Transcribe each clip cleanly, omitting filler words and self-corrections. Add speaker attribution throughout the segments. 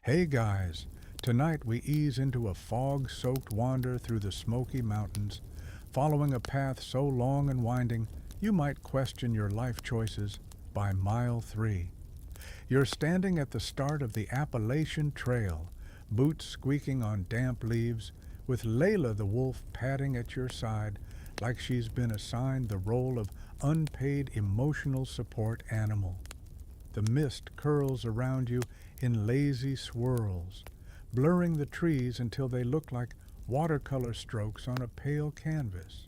Speaker 1: Hey guys, tonight we ease into a fog-soaked wander through the Smoky Mountains, following a path so long and winding you might question your life choices by mile 3. You're standing at the start of the Appalachian Trail, boots squeaking on damp leaves, with Leila the wolf padding at your side like she's been assigned the role of unpaid emotional support animal. The mist curls around you in lazy swirls, blurring the trees until they look like watercolor strokes on a pale canvas.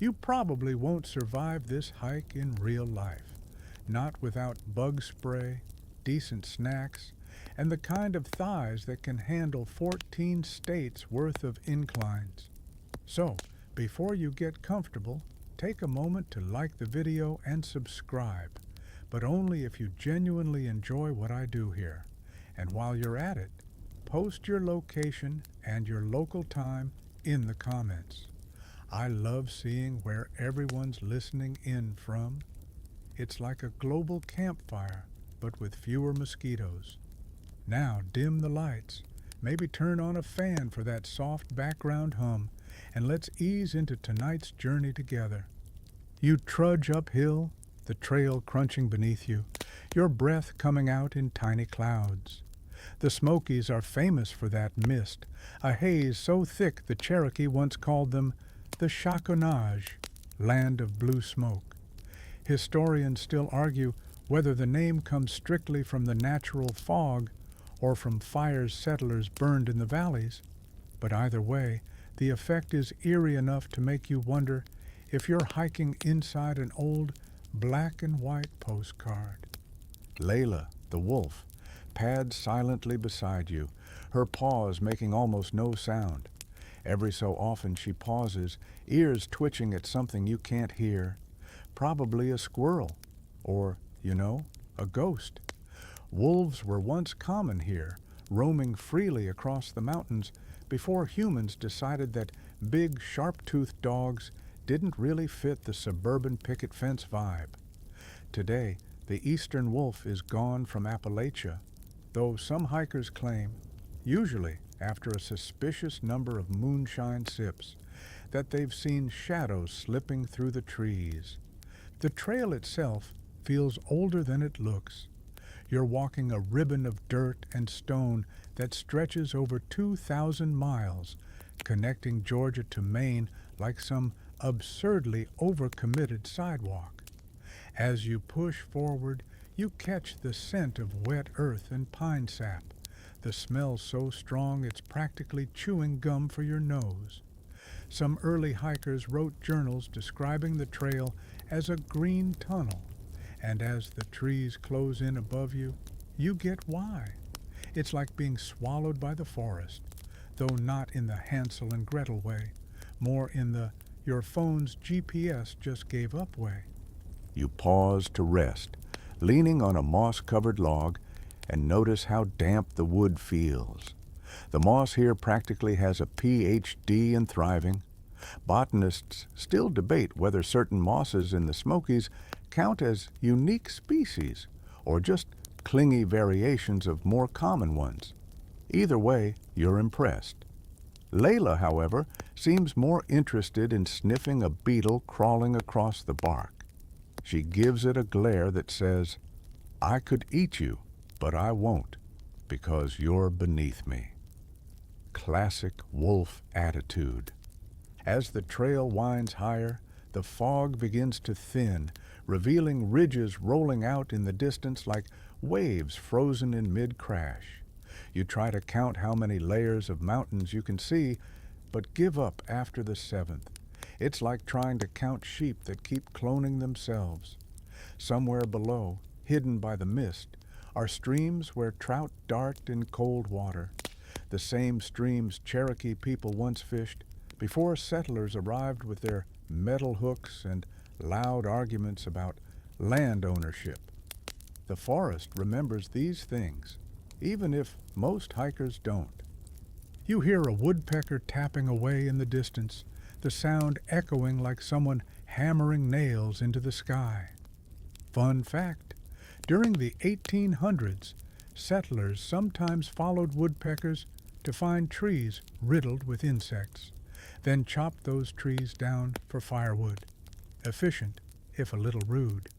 Speaker 1: You probably won't survive this hike in real life, not without bug spray, decent snacks, and the kind of thighs that can handle 14 states worth of inclines. So, before you get comfortable, take a moment to like the video and subscribe, but only if you genuinely enjoy what I do here. And while you're at it, post your location and your local time in the comments. I love seeing where everyone's listening in from. It's like a global campfire, but with fewer mosquitoes. Now dim the lights, maybe turn on a fan for that soft background hum, and let's ease into tonight's journey together. You trudge uphill, the trail crunching beneath you, your breath coming out in tiny clouds. The Smokies are famous for that mist, a haze so thick the Cherokee once called them the Chaconage, land of blue smoke. Historians still argue whether the name comes strictly from the natural fog or from fires settlers burned in the valleys, but either way, the effect is eerie enough to make you wonder if you're hiking inside an old black and white postcard. Leila, the wolf, pads silently beside you, her paws making almost no sound. Every so often she pauses, ears twitching at something you can't hear. Probably a squirrel, or, a ghost. Wolves were once common here, roaming freely across the mountains before humans decided that big, sharp-toothed dogs didn't really fit the suburban picket fence vibe. Today, the eastern wolf is gone from Appalachia, though some hikers claim, usually after a suspicious number of moonshine sips, that they've seen shadows slipping through the trees. The trail itself feels older than it looks. You're walking a ribbon of dirt and stone that stretches over 2,000 miles, connecting Georgia to Maine like some absurdly overcommitted sidewalk. As you push forward, you catch the scent of wet earth and pine sap, the smell so strong it's practically chewing gum for your nose. Some early hikers wrote journals describing the trail as a green tunnel, and as the trees close in above you, you get why. It's like being swallowed by the forest, though not in the Hansel and Gretel way, more in the your phone's GPS just gave up way. You pause to rest, leaning on a moss-covered log, and notice how damp the wood feels. The moss here practically has a PhD in thriving. Botanists still debate whether certain mosses in the Smokies count as unique species or just clingy variations of more common ones. Either way, you're impressed. Leila, however, seems more interested in sniffing a beetle crawling across the bark. She gives it a glare that says, "I could eat you, but I won't, because you're beneath me." Classic wolf attitude. As the trail winds higher, the fog begins to thin, revealing ridges rolling out in the distance like waves frozen in mid-crash. You try to count how many layers of mountains you can see, but give up after the 7th. It's like trying to count sheep that keep cloning themselves. Somewhere below, hidden by the mist, are streams where trout dart in cold water, the same streams Cherokee people once fished before settlers arrived with their metal hooks and loud arguments about land ownership. The forest remembers these things, even if most hikers don't. You hear a woodpecker tapping away in the distance, the sound echoing like someone hammering nails into the sky. Fun fact, during the 1800s, Settlers sometimes followed woodpeckers to find trees riddled with insects, then chopped those trees down for firewood. Efficient, if a little rude.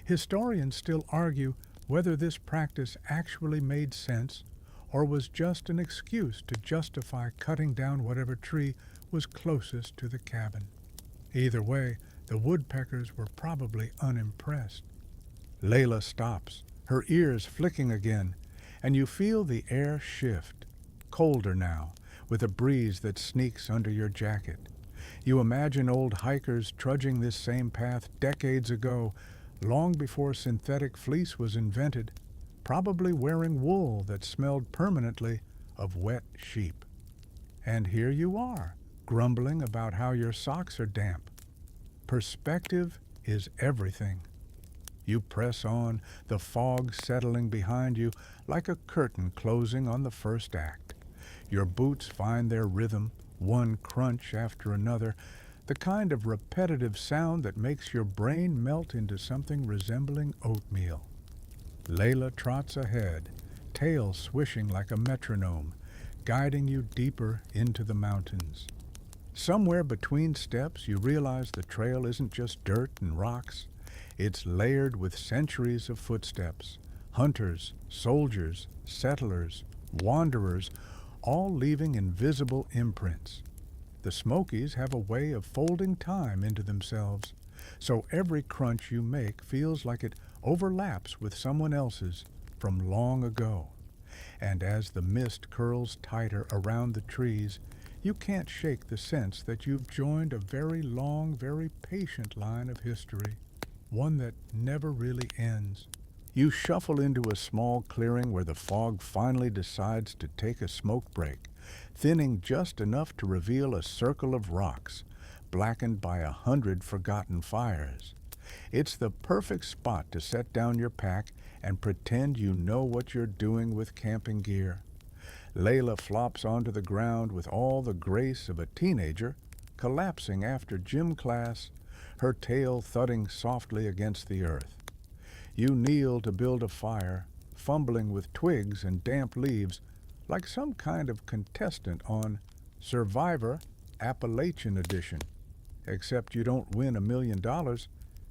Speaker 1: Historians still argue whether this practice actually made sense or was just an excuse to justify cutting down whatever tree was closest to the cabin. Either way, the woodpeckers were probably unimpressed. Leila stops, her ears flicking again, and you feel the air shift, colder now, with a breeze that sneaks under your jacket. You imagine old hikers trudging this same path decades ago, long before synthetic fleece was invented, probably wearing wool that smelled permanently of wet sheep. And here you are, grumbling about how your socks are damp. Perspective is everything. You press on, the fog settling behind you like a curtain closing on the first act. Your boots find their rhythm, one crunch after another, the kind of repetitive sound that makes your brain melt into something resembling oatmeal. Leila trots ahead, tail swishing like a metronome, guiding you deeper into the mountains. Somewhere between steps, you realize the trail isn't just dirt and rocks. It's layered with centuries of footsteps, hunters, soldiers, settlers, wanderers, all leaving invisible imprints. The Smokies have a way of folding time into themselves, so every crunch you make feels like it overlaps with someone else's from long ago. And as the mist curls tighter around the trees, you can't shake the sense that you've joined a very long, very patient line of history, one that never really ends. You shuffle into a small clearing where the fog finally decides to take a smoke break, thinning just enough to reveal a circle of rocks, blackened by 100 forgotten fires. It's the perfect spot to set down your pack and pretend you know what you're doing with camping gear. Leila flops onto the ground with all the grace of a teenager, collapsing after gym class, her tail thudding softly against the earth. You kneel to build a fire, fumbling with twigs and damp leaves, like some kind of contestant on Survivor Appalachian Edition. Except you don't win $1 million,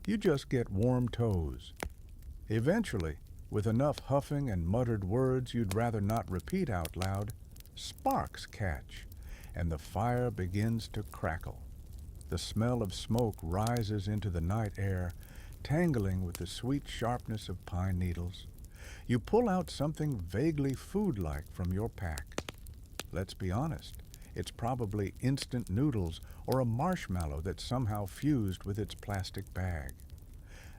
Speaker 1: you just get warm toes. Eventually, with enough huffing and muttered words you'd rather not repeat out loud, sparks catch, and the fire begins to crackle. The smell of smoke rises into the night air, tangling with the sweet sharpness of pine needles. You pull out something vaguely food-like from your pack. Let's be honest, it's probably instant noodles or a marshmallow that's somehow fused with its plastic bag.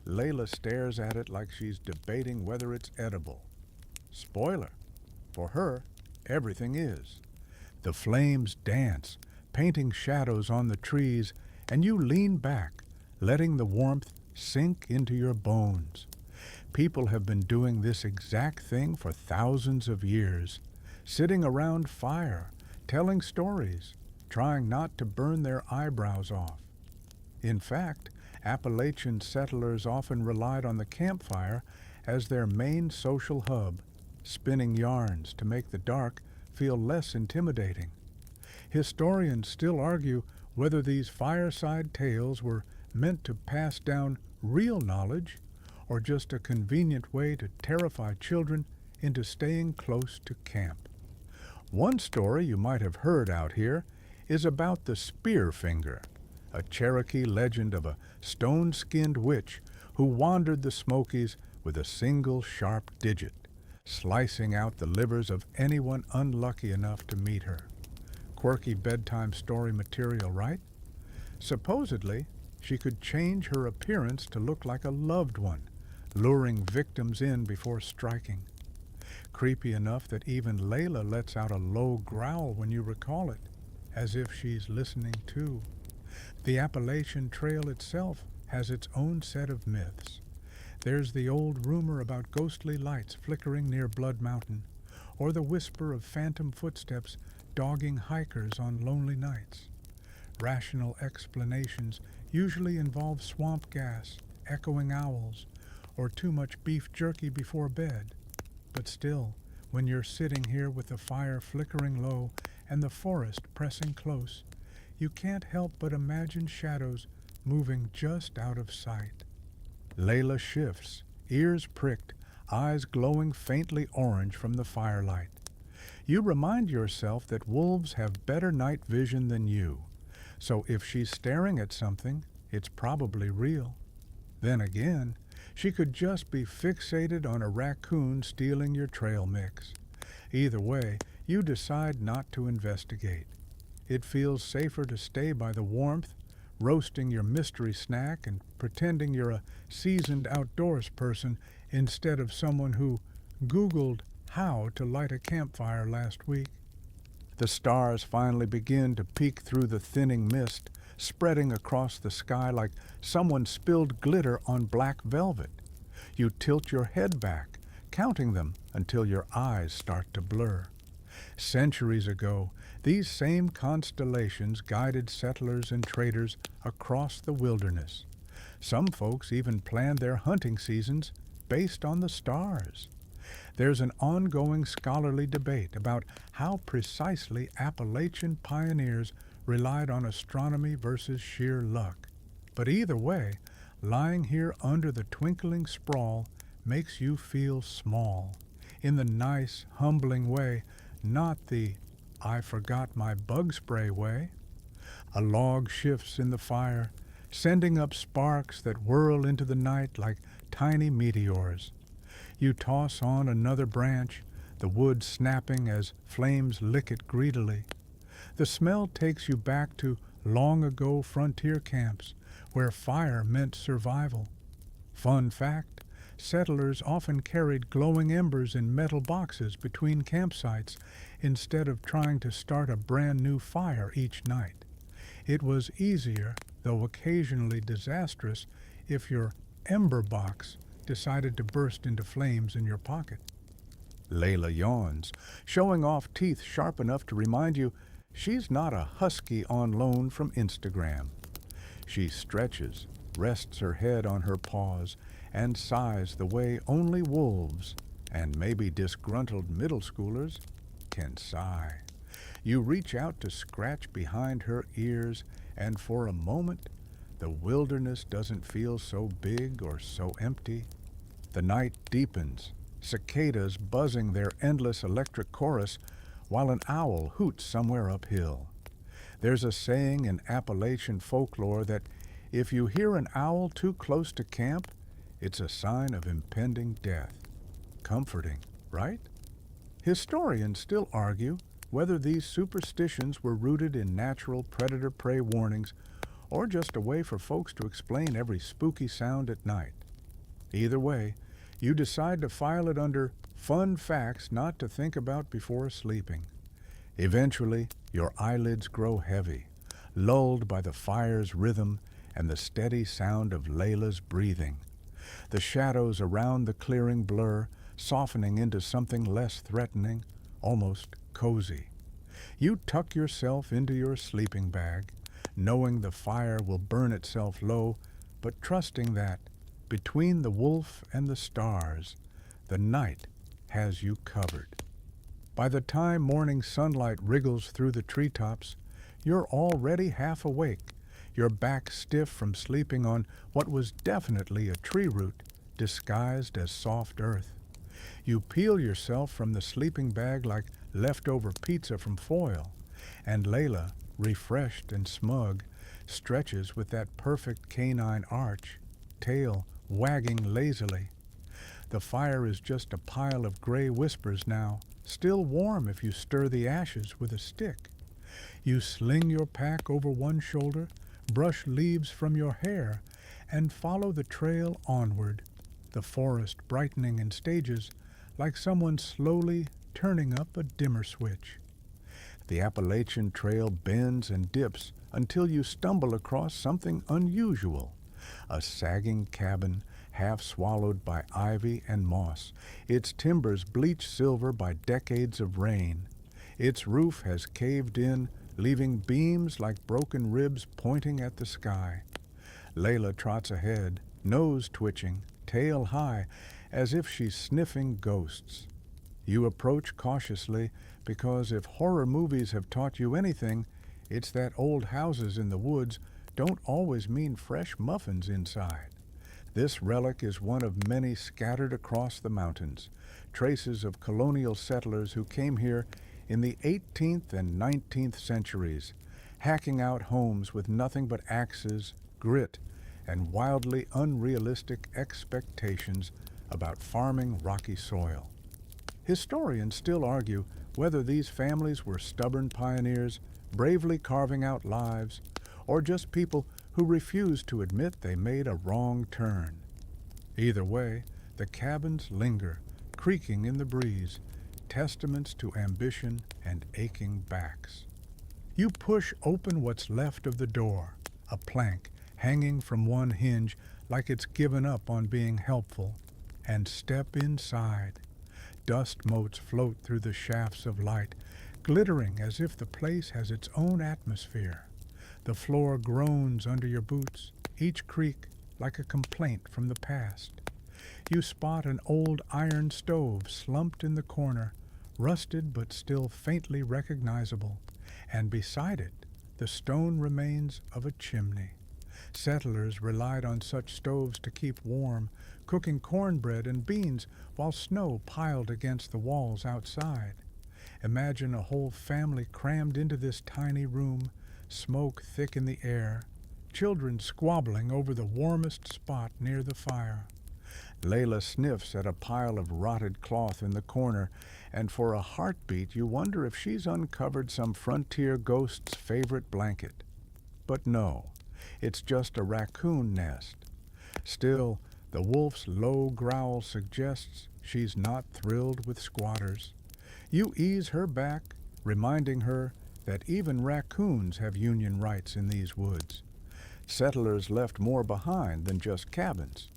Speaker 1: Leila stares at it like she's debating whether it's edible. Spoiler, for her, everything is. The flames dance, painting shadows on the trees, and you lean back, letting the warmth sink into your bones. People have been doing this exact thing for thousands of years, sitting around fire, telling stories, trying not to burn their eyebrows off. In fact, Appalachian settlers often relied on the campfire as their main social hub, spinning yarns to make the dark feel less intimidating. Historians still argue whether these fireside tales were meant to pass down real knowledge or just a convenient way to terrify children into staying close to camp. One story you might have heard out here is about the spear finger, a Cherokee legend of a stone-skinned witch who wandered the Smokies with a single sharp digit, slicing out the livers of anyone unlucky enough to meet her. Quirky bedtime story material, right? Supposedly, she could change her appearance to look like a loved one, luring victims in before striking. Creepy enough that even Leila lets out a low growl when you recall it, as if she's listening too. The Appalachian Trail itself has its own set of myths. There's the old rumor about ghostly lights flickering near Blood Mountain, or the whisper of phantom footsteps dogging hikers on lonely nights. Rational explanations usually involve swamp gas, echoing owls, or too much beef jerky before bed. But still, when you're sitting here with the fire flickering low and the forest pressing close, you can't help but imagine shadows moving just out of sight. Leila shifts, ears pricked, eyes glowing faintly orange from the firelight. You remind yourself that wolves have better night vision than you, so if she's staring at something, it's probably real. Then again, she could just be fixated on a raccoon stealing your trail mix. Either way, you decide not to investigate. It feels safer to stay by the warmth, roasting your mystery snack and pretending you're a seasoned outdoors person instead of someone who Googled how to light a campfire last week. The stars finally begin to peek through the thinning mist, spreading across the sky like someone spilled glitter on black velvet. You tilt your head back, counting them until your eyes start to blur. Centuries ago, these same constellations guided settlers and traders across the wilderness. Some folks even planned their hunting seasons based on the stars. There's an ongoing scholarly debate about how precisely Appalachian pioneers relied on astronomy versus sheer luck. But either way, lying here under the twinkling sprawl makes you feel small, in the nice, humbling way, not the I forgot my bug spray way. A log shifts in the fire, sending up sparks that whirl into the night like tiny meteors. You toss on another branch, the wood snapping as flames lick it greedily. The smell takes you back to long-ago frontier camps where fire meant survival. Fun fact, settlers often carried glowing embers in metal boxes between campsites instead of trying to start a brand new fire each night. It was easier, though occasionally disastrous, if your ember box decided to burst into flames in your pocket. Leila yawns, showing off teeth sharp enough to remind you she's not a husky on loan from Instagram. She stretches, rests her head on her paws, and sighs the way only wolves, and maybe disgruntled middle schoolers, can sigh. You reach out to scratch behind her ears, and for a moment, the wilderness doesn't feel so big or so empty. The night deepens, cicadas buzzing their endless electric chorus, while an owl hoots somewhere uphill. There's a saying in Appalachian folklore that if you hear an owl too close to camp, it's a sign of impending death. Comforting, right? Historians still argue whether these superstitions were rooted in natural predator-prey warnings or just a way for folks to explain every spooky sound at night. Either way, you decide to file it under fun facts not to think about before sleeping. Eventually, your eyelids grow heavy, lulled by the fire's rhythm and the steady sound of Leila's breathing. The shadows around the clearing blur, softening into something less threatening, almost cozy. You tuck yourself into your sleeping bag, knowing the fire will burn itself low, but trusting that, between the wolf and the stars, the night has you covered. By the time morning sunlight wriggles through the treetops, you're already half awake, your back stiff from sleeping on what was definitely a tree root disguised as soft earth. You peel yourself from the sleeping bag like leftover pizza from foil, and Leila, refreshed and smug, stretches with that perfect canine arch, tail wagging lazily. The fire is just a pile of gray whispers now, still warm if you stir the ashes with a stick. You sling your pack over one shoulder, brush leaves from your hair, and follow the trail onward, the forest brightening in stages like someone slowly turning up a dimmer switch. The Appalachian Trail bends and dips until you stumble across something unusual, a sagging cabin half swallowed by ivy and moss, its timbers bleached silver by decades of rain. Its roof has caved in, leaving beams like broken ribs pointing at the sky. Leila trots ahead, nose twitching, tail high, as if she's sniffing ghosts. You approach cautiously because if horror movies have taught you anything, it's that old houses in the woods don't always mean fresh muffins inside. This relic is one of many scattered across the mountains, traces of colonial settlers who came here in the 18th and 19th centuries, hacking out homes with nothing but axes, grit, and wildly unrealistic expectations about farming rocky soil. Historians still argue whether these families were stubborn pioneers, bravely carving out lives, or just people who refused to admit they made a wrong turn. Either way, the cabins linger, creaking in the breeze, testaments to ambition and aching backs. You push open what's left of the door, a plank hanging from one hinge like it's given up on being helpful, and step inside. Dust motes float through the shafts of light, glittering as if the place has its own atmosphere. The floor groans under your boots, each creak like a complaint from the past. You spot an old iron stove slumped in the corner, rusted but still faintly recognizable, and beside it, the stone remains of a chimney. Settlers relied on such stoves to keep warm, cooking cornbread and beans while snow piled against the walls outside. Imagine a whole family crammed into this tiny room, smoke thick in the air, children squabbling over the warmest spot near the fire. Leila sniffs at a pile of rotted cloth in the corner, and for a heartbeat you wonder if she's uncovered some frontier ghost's favorite blanket. But no, it's just a raccoon nest. Still, the wolf's low growl suggests she's not thrilled with squatters. You ease her back, reminding her that even raccoons have union rights in these woods. Settlers left more behind than just cabins.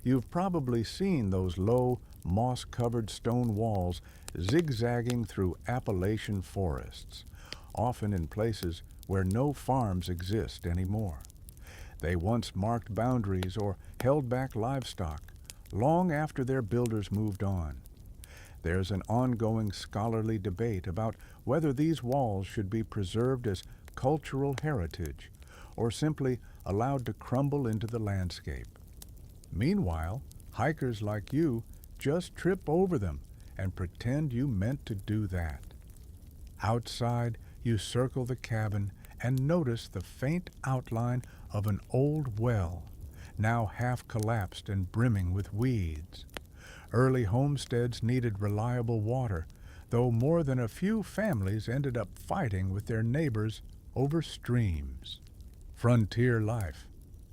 Speaker 1: You've probably seen those low, moss-covered stone walls zigzagging through Appalachian forests, often in places where no farms exist anymore. They once marked boundaries or held back livestock, long after their builders moved on. There's an ongoing scholarly debate about whether these walls should be preserved as cultural heritage or simply allowed to crumble into the landscape. Meanwhile, hikers like you just trip over them and pretend you meant to do that. Outside, you circle the cabin and notice the faint outline of an old well, now half collapsed and brimming with weeds. Early homesteads needed reliable water, though more than a few families ended up fighting with their neighbors over streams. Frontier life.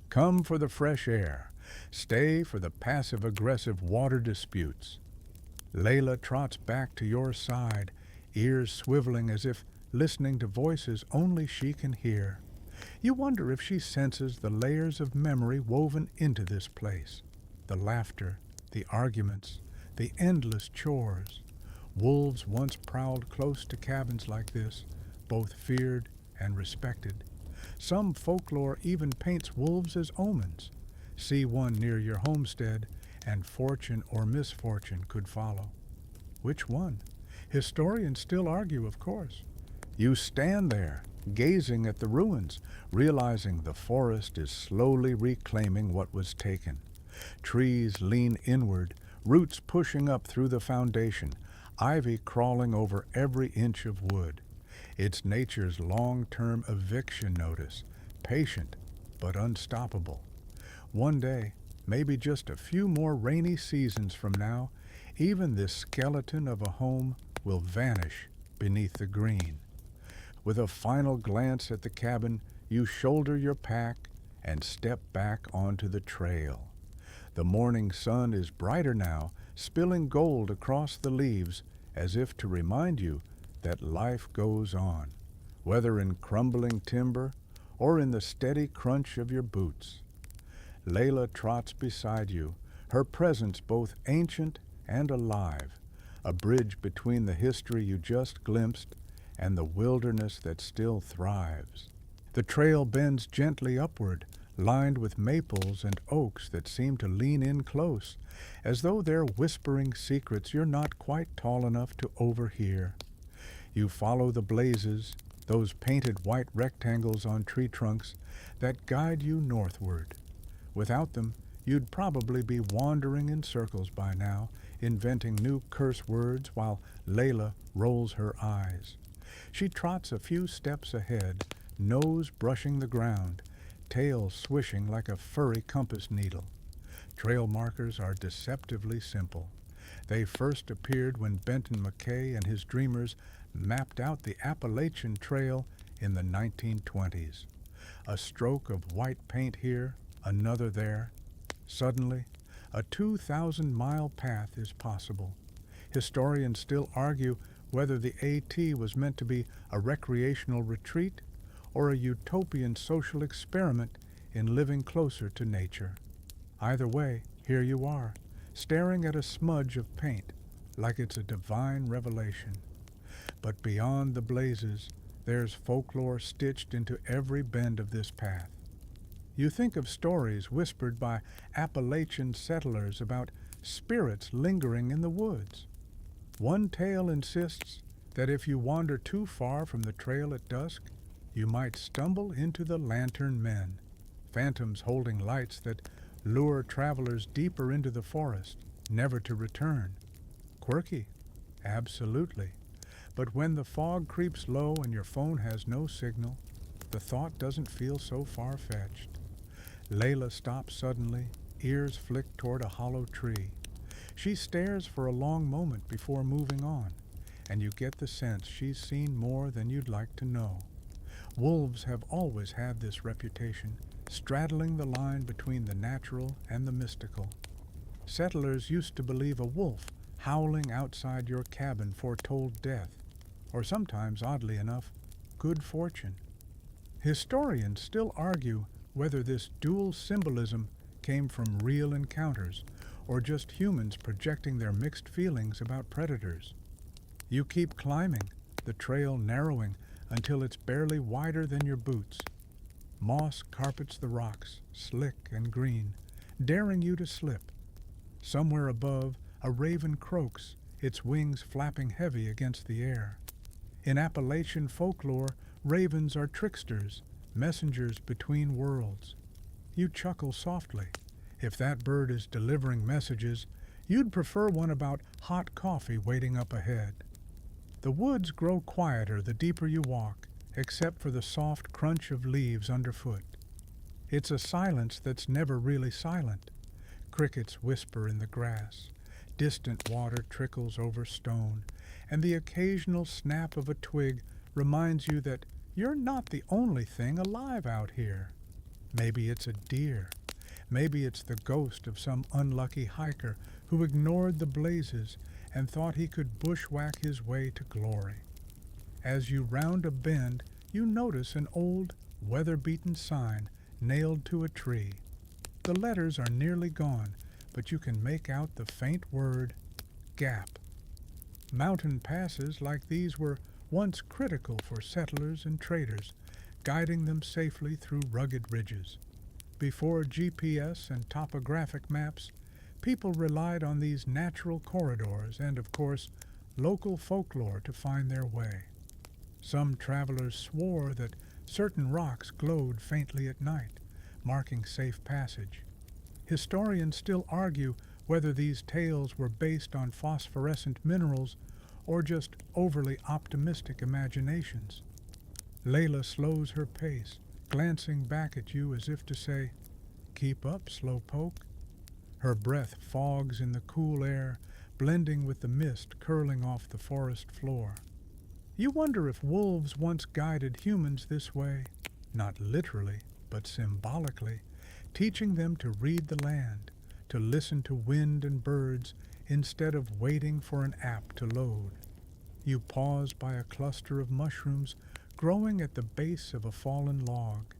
Speaker 1: Come for the fresh air. Stay for the passive-aggressive water disputes. Leila trots back to your side, ears swiveling as if listening to voices only she can hear. You wonder if she senses the layers of memory woven into this place, the laughter, the arguments, the endless chores. Wolves once prowled close to cabins like this, both feared and respected. Some folklore even paints wolves as omens. See one near your homestead, and fortune or misfortune could follow. Which one? Historians still argue, of course. You stand there, gazing at the ruins, realizing the forest is slowly reclaiming what was taken. Trees lean inward, roots pushing up through the foundation, ivy crawling over every inch of wood. It's nature's long-term eviction notice, patient but unstoppable. One day, maybe just a few more rainy seasons from now, even this skeleton of a home will vanish beneath the green. With a final glance at the cabin, you shoulder your pack and step back onto the trail. The morning sun is brighter now, spilling gold across the leaves as if to remind you that life goes on, whether in crumbling timber or in the steady crunch of your boots. Leila trots beside you, her presence both ancient and alive, a bridge between the history you just glimpsed and the wilderness that still thrives. The trail bends gently upward, lined with maples and oaks that seem to lean in close, as though they're whispering secrets you're not quite tall enough to overhear. You follow the blazes, those painted white rectangles on tree trunks that guide you northward. Without them, you'd probably be wandering in circles by now, inventing new curse words while Leila rolls her eyes. She trots a few steps ahead, nose brushing the ground, tail swishing like a furry compass needle. Trail markers are deceptively simple. They first appeared when Benton McKay and his dreamers mapped out the Appalachian Trail in the 1920s. A stroke of white paint here, another there. Suddenly, a 2,000-mile path is possible. Historians still argue whether the AT was meant to be a recreational retreat or a utopian social experiment in living closer to nature. Either way, here you are, staring at a smudge of paint, like it's a divine revelation. But beyond the blazes, there's folklore stitched into every bend of this path. You think of stories whispered by Appalachian settlers about spirits lingering in the woods. One tale insists that if you wander too far from the trail at dusk, you might stumble into the lantern men, phantoms holding lights that lure travelers deeper into the forest, never to return. Quirky? Absolutely. But when the fog creeps low and your phone has no signal, the thought doesn't feel so far-fetched. Leila stops suddenly, ears flick toward a hollow tree. She stares for a long moment before moving on, and you get the sense she's seen more than you'd like to know. Wolves have always had this reputation, straddling the line between the natural and the mystical. Settlers used to believe a wolf howling outside your cabin foretold death, or sometimes, oddly enough, good fortune. Historians still argue whether this dual symbolism came from real encounters or just humans projecting their mixed feelings about predators. You keep climbing, the trail narrowing until it's barely wider than your boots. Moss carpets the rocks, slick and green, daring you to slip. Somewhere above, a raven croaks, its wings flapping heavy against the air. In Appalachian folklore, ravens are tricksters, messengers between worlds. You chuckle softly. If that bird is delivering messages, you'd prefer one about hot coffee waiting up ahead. The woods grow quieter the deeper you walk, except for the soft crunch of leaves underfoot. It's a silence that's never really silent. Crickets whisper in the grass, distant water trickles over stone, and the occasional snap of a twig reminds you that you're not the only thing alive out here. Maybe it's a deer. Maybe it's the ghost of some unlucky hiker who ignored the blazes and thought he could bushwhack his way to glory. As you round a bend, you notice an old, weather-beaten sign nailed to a tree. The letters are nearly gone, but you can make out the faint word, Gap. Mountain passes like these were once critical for settlers and traders, guiding them safely through rugged ridges. Before GPS and topographic maps, people relied on these natural corridors and, of course, local folklore to find their way. Some travelers swore that certain rocks glowed faintly at night, marking safe passage. Historians still argue whether these tales were based on phosphorescent minerals or just overly optimistic imaginations. Leila slows her pace, glancing back at you as if to say, "Keep up, slowpoke." Her breath fogs in the cool air, blending with the mist curling off the forest floor. You wonder if wolves once guided humans this way, not literally, but symbolically, teaching them to read the land, to listen to wind and birds instead of waiting for an app to load. You pause by a cluster of mushrooms growing at the base of a fallen log.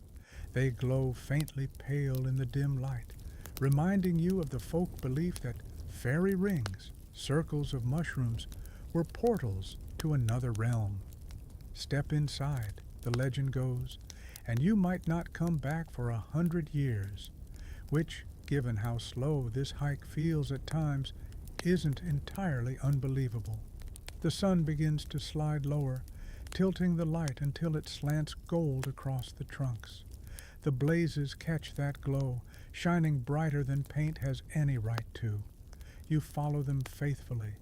Speaker 1: They glow faintly pale in the dim light, reminding you of the folk belief that fairy rings, circles of mushrooms, were portals to another realm. Step inside, the legend goes, and you might not come back for 100 years, which, given how slow this hike feels at times, isn't entirely unbelievable. The sun begins to slide lower, tilting the light until it slants gold across the trunks. The blazes catch that glow, shining brighter than paint has any right to. You follow them faithfully,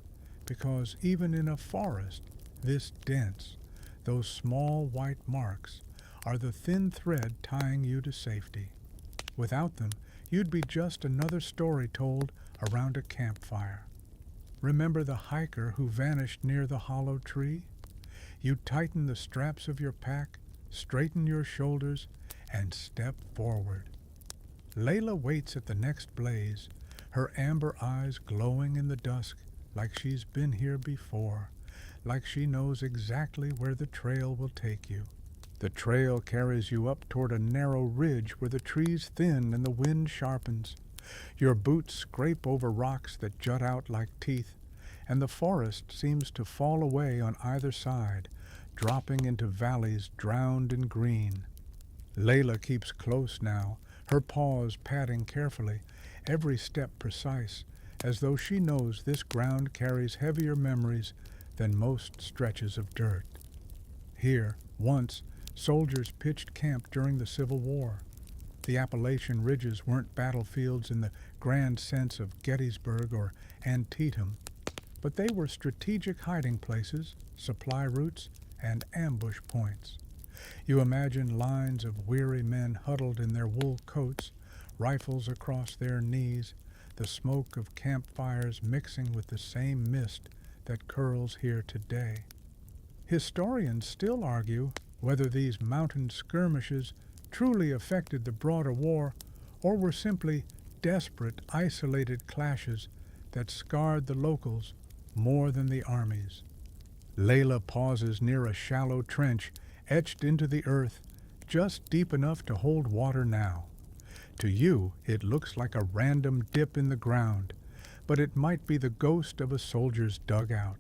Speaker 1: because even in a forest this dense, those small white marks are the thin thread tying you to safety. Without them, you'd be just another story told around a campfire. Remember the hiker who vanished near the hollow tree? You tighten the straps of your pack, straighten your shoulders, and step forward. Leila waits at the next blaze, her amber eyes glowing in the dusk like she's been here before, like she knows exactly where the trail will take you. The trail carries you up toward a narrow ridge where the trees thin and the wind sharpens. Your boots scrape over rocks that jut out like teeth, and the forest seems to fall away on either side, dropping into valleys drowned in green. Leila keeps close now, her paws padding carefully, every step precise, as though she knows this ground carries heavier memories than most stretches of dirt. Here, once, soldiers pitched camp during the Civil War. The Appalachian ridges weren't battlefields in the grand sense of Gettysburg or Antietam, but they were strategic hiding places, supply routes, and ambush points. You imagine lines of weary men huddled in their wool coats, rifles across their knees, the smoke of campfires mixing with the same mist that curls here today. Historians still argue whether these mountain skirmishes truly affected the broader war or were simply desperate, isolated clashes that scarred the locals more than the armies. Leila pauses near a shallow trench etched into the earth, just deep enough to hold water now. To you, it looks like a random dip in the ground, but it might be the ghost of a soldier's dugout.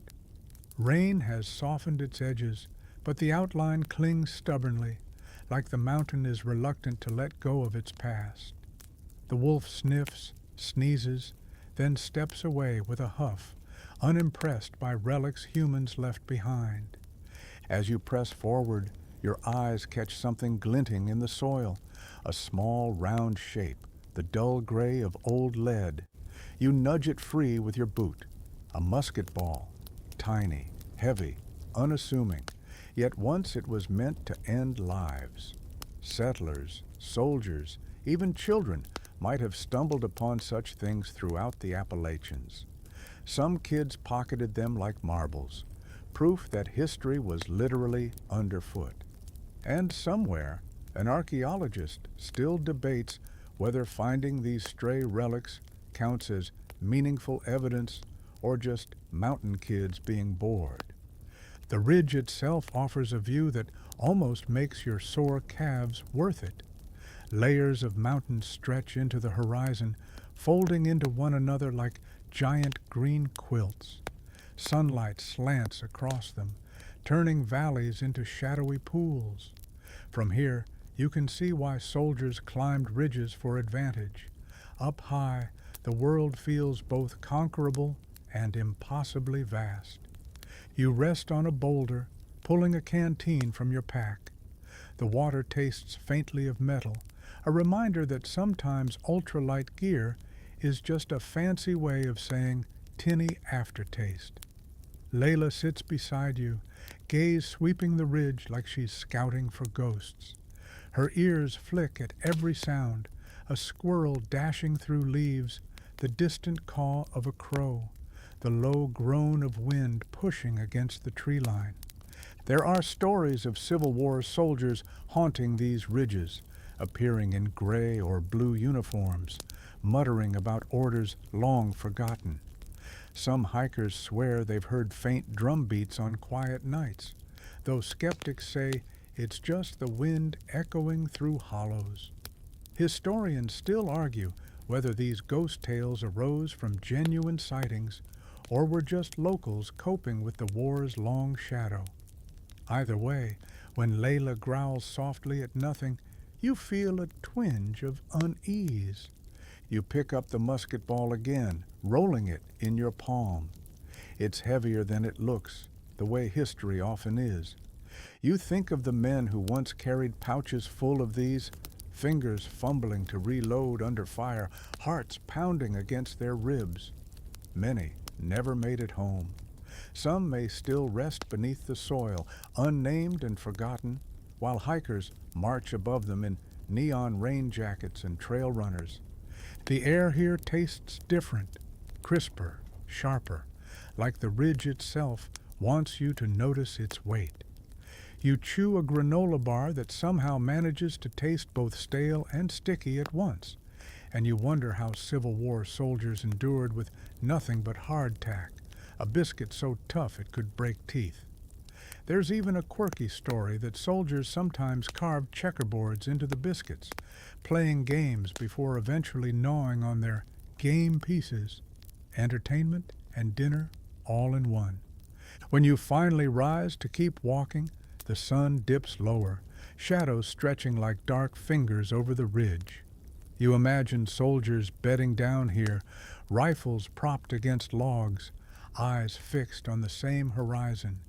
Speaker 1: Rain has softened its edges, but the outline clings stubbornly, like the mountain is reluctant to let go of its past. The wolf sniffs, sneezes, then steps away with a huff, unimpressed by relics humans left behind. As you press forward, your eyes catch something glinting in the soil, a small round shape, the dull gray of old lead. You nudge it free with your boot. A musket ball, tiny, heavy, unassuming, yet once it was meant to end lives. Settlers, soldiers, even children might have stumbled upon such things throughout the Appalachians. Some kids pocketed them like marbles, proof that history was literally underfoot. And somewhere, an archaeologist still debates whether finding these stray relics counts as meaningful evidence or just mountain kids being bored. The ridge itself offers a view that almost makes your sore calves worth it. Layers of mountains stretch into the horizon, folding into one another like giant green quilts. Sunlight slants across them, turning valleys into shadowy pools. From here, you can see why soldiers climbed ridges for advantage. Up high, the world feels both conquerable and impossibly vast. You rest on a boulder, pulling a canteen from your pack. The water tastes faintly of metal, a reminder that sometimes ultralight gear is just a fancy way of saying tinny aftertaste. Leila sits beside you, gaze sweeping the ridge like she's scouting for ghosts. Her ears flick at every sound, a squirrel dashing through leaves, the distant caw of a crow, the low groan of wind pushing against the tree line. There are stories of Civil War soldiers haunting these ridges, appearing in gray or blue uniforms, muttering about orders long forgotten. Some hikers swear they've heard faint drum beats on quiet nights, though skeptics say it's just the wind echoing through hollows. Historians still argue whether these ghost tales arose from genuine sightings or were just locals coping with the war's long shadow. Either way, When Leila growls softly at nothing, you feel a twinge of unease. You pick up the musket ball again, rolling it in your palm. It's heavier than it looks, the way history often is. You think of the men who once carried pouches full of these, fingers fumbling to reload under fire, hearts pounding against their ribs. Many never made it home. Some may still rest beneath the soil, unnamed and forgotten, while hikers march above them in neon rain jackets and trail runners. The air here tastes different, crisper, sharper, like the ridge itself wants you to notice its weight. You chew a granola bar that somehow manages to taste both stale and sticky at once, and you wonder how Civil War soldiers endured with nothing but hardtack, a biscuit so tough it could break teeth. There's even a quirky story that soldiers sometimes carved checkerboards into the biscuits, playing games before eventually gnawing on their game pieces. Entertainment and dinner all in one. When you finally rise to keep walking, the sun dips lower, shadows stretching like dark fingers over the ridge. You imagine soldiers bedding down here, rifles propped against logs, eyes fixed on the same horizon.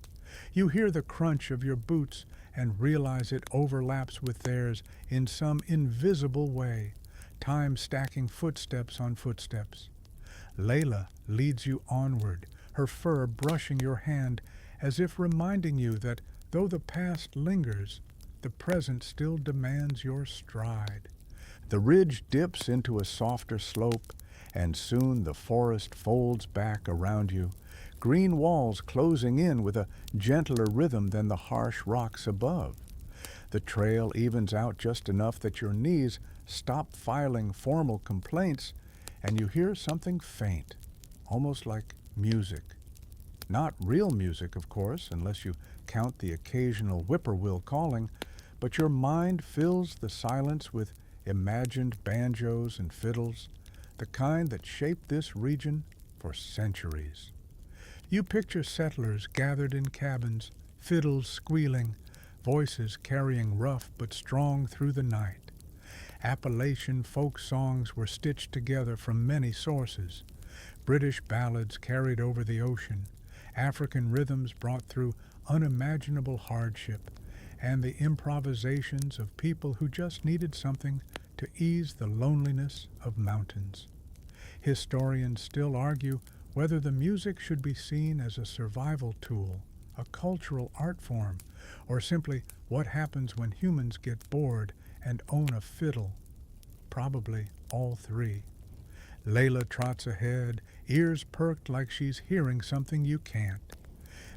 Speaker 1: You hear the crunch of your boots and realize it overlaps with theirs in some invisible way, time stacking footsteps on footsteps. Leila leads you onward, her fur brushing your hand as if reminding you that though the past lingers, the present still demands your stride. The ridge dips into a softer slope, and soon the forest folds back around you, green walls closing in with a gentler rhythm than the harsh rocks above. The trail evens out just enough that your knees stop filing formal complaints, and you hear something faint, almost like music. Not real music, of course, unless you count the occasional whippoorwill calling, but your mind fills the silence with imagined banjos and fiddles, the kind that shaped this region for centuries. You picture settlers gathered in cabins, fiddles squealing, voices carrying rough but strong through the night. Appalachian folk songs were stitched together from many sources. British ballads carried over the ocean, African rhythms brought through unimaginable hardship, and the improvisations of people who just needed something to ease the loneliness of mountains. Historians still argue whether the music should be seen as a survival tool, a cultural art form, or simply what happens when humans get bored and own a fiddle. Probably all three. Leila trots ahead, ears perked like she's hearing something you can't.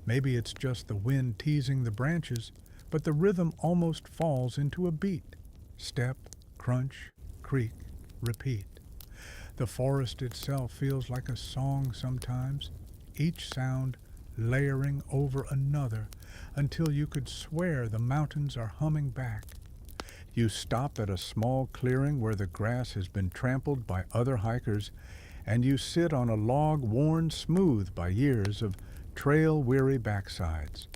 Speaker 1: Maybe it's just the wind teasing the branches, but the rhythm almost falls into a beat. Step, crunch, creak, repeat. The forest itself feels like a song sometimes, each sound layering over another until you could swear the mountains are humming back. You stop at a small clearing where the grass has been trampled by other hikers, and you sit on a log worn smooth by years of trail-weary backsides.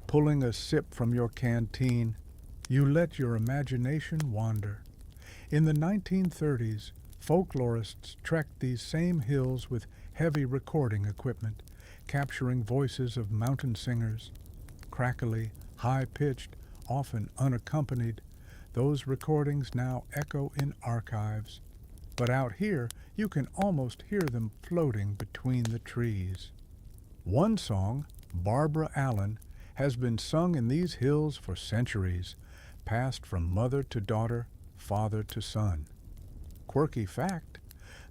Speaker 1: Pulling a sip from your canteen, you let your imagination wander. In the 1930s, folklorists trekked these same hills with heavy recording equipment, capturing voices of mountain singers. Crackly, high-pitched, often unaccompanied, those recordings now echo in archives. But out here, you can almost hear them floating between the trees. One song, Barbara Allen, has been sung in these hills for centuries, passed from mother to daughter, father to son. Quirky fact,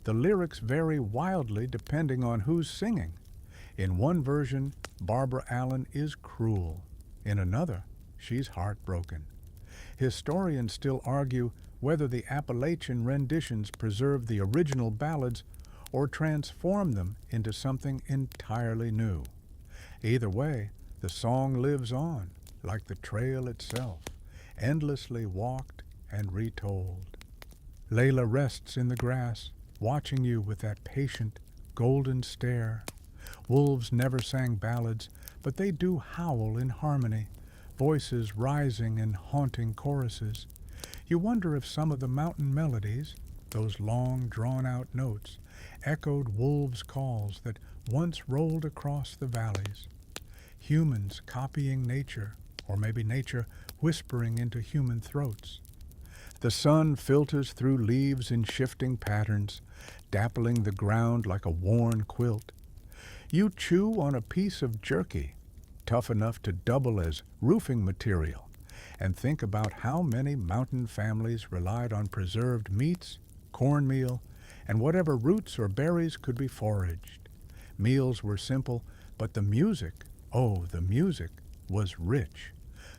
Speaker 1: the lyrics vary wildly depending on who's singing. In one version, Barbara Allen is cruel. In another, she's heartbroken. Historians still argue whether the Appalachian renditions preserve the original ballads or transform them into something entirely new. Either way, the song lives on, like the trail itself, endlessly walked and retold. Leila rests in the grass, watching you with that patient, golden stare. Wolves never sang ballads, but they do howl in harmony, voices rising in haunting choruses. You wonder if some of the mountain melodies, those long drawn-out notes, echoed wolves' calls that once rolled across the valleys. Humans copying nature, or maybe nature whispering into human throats. The sun filters through leaves in shifting patterns, dappling the ground like a worn quilt. You chew on a piece of jerky, tough enough to double as roofing material, and think about how many mountain families relied on preserved meats, cornmeal, and whatever roots or berries could be foraged. Meals were simple, but the music, oh, the music, was rich.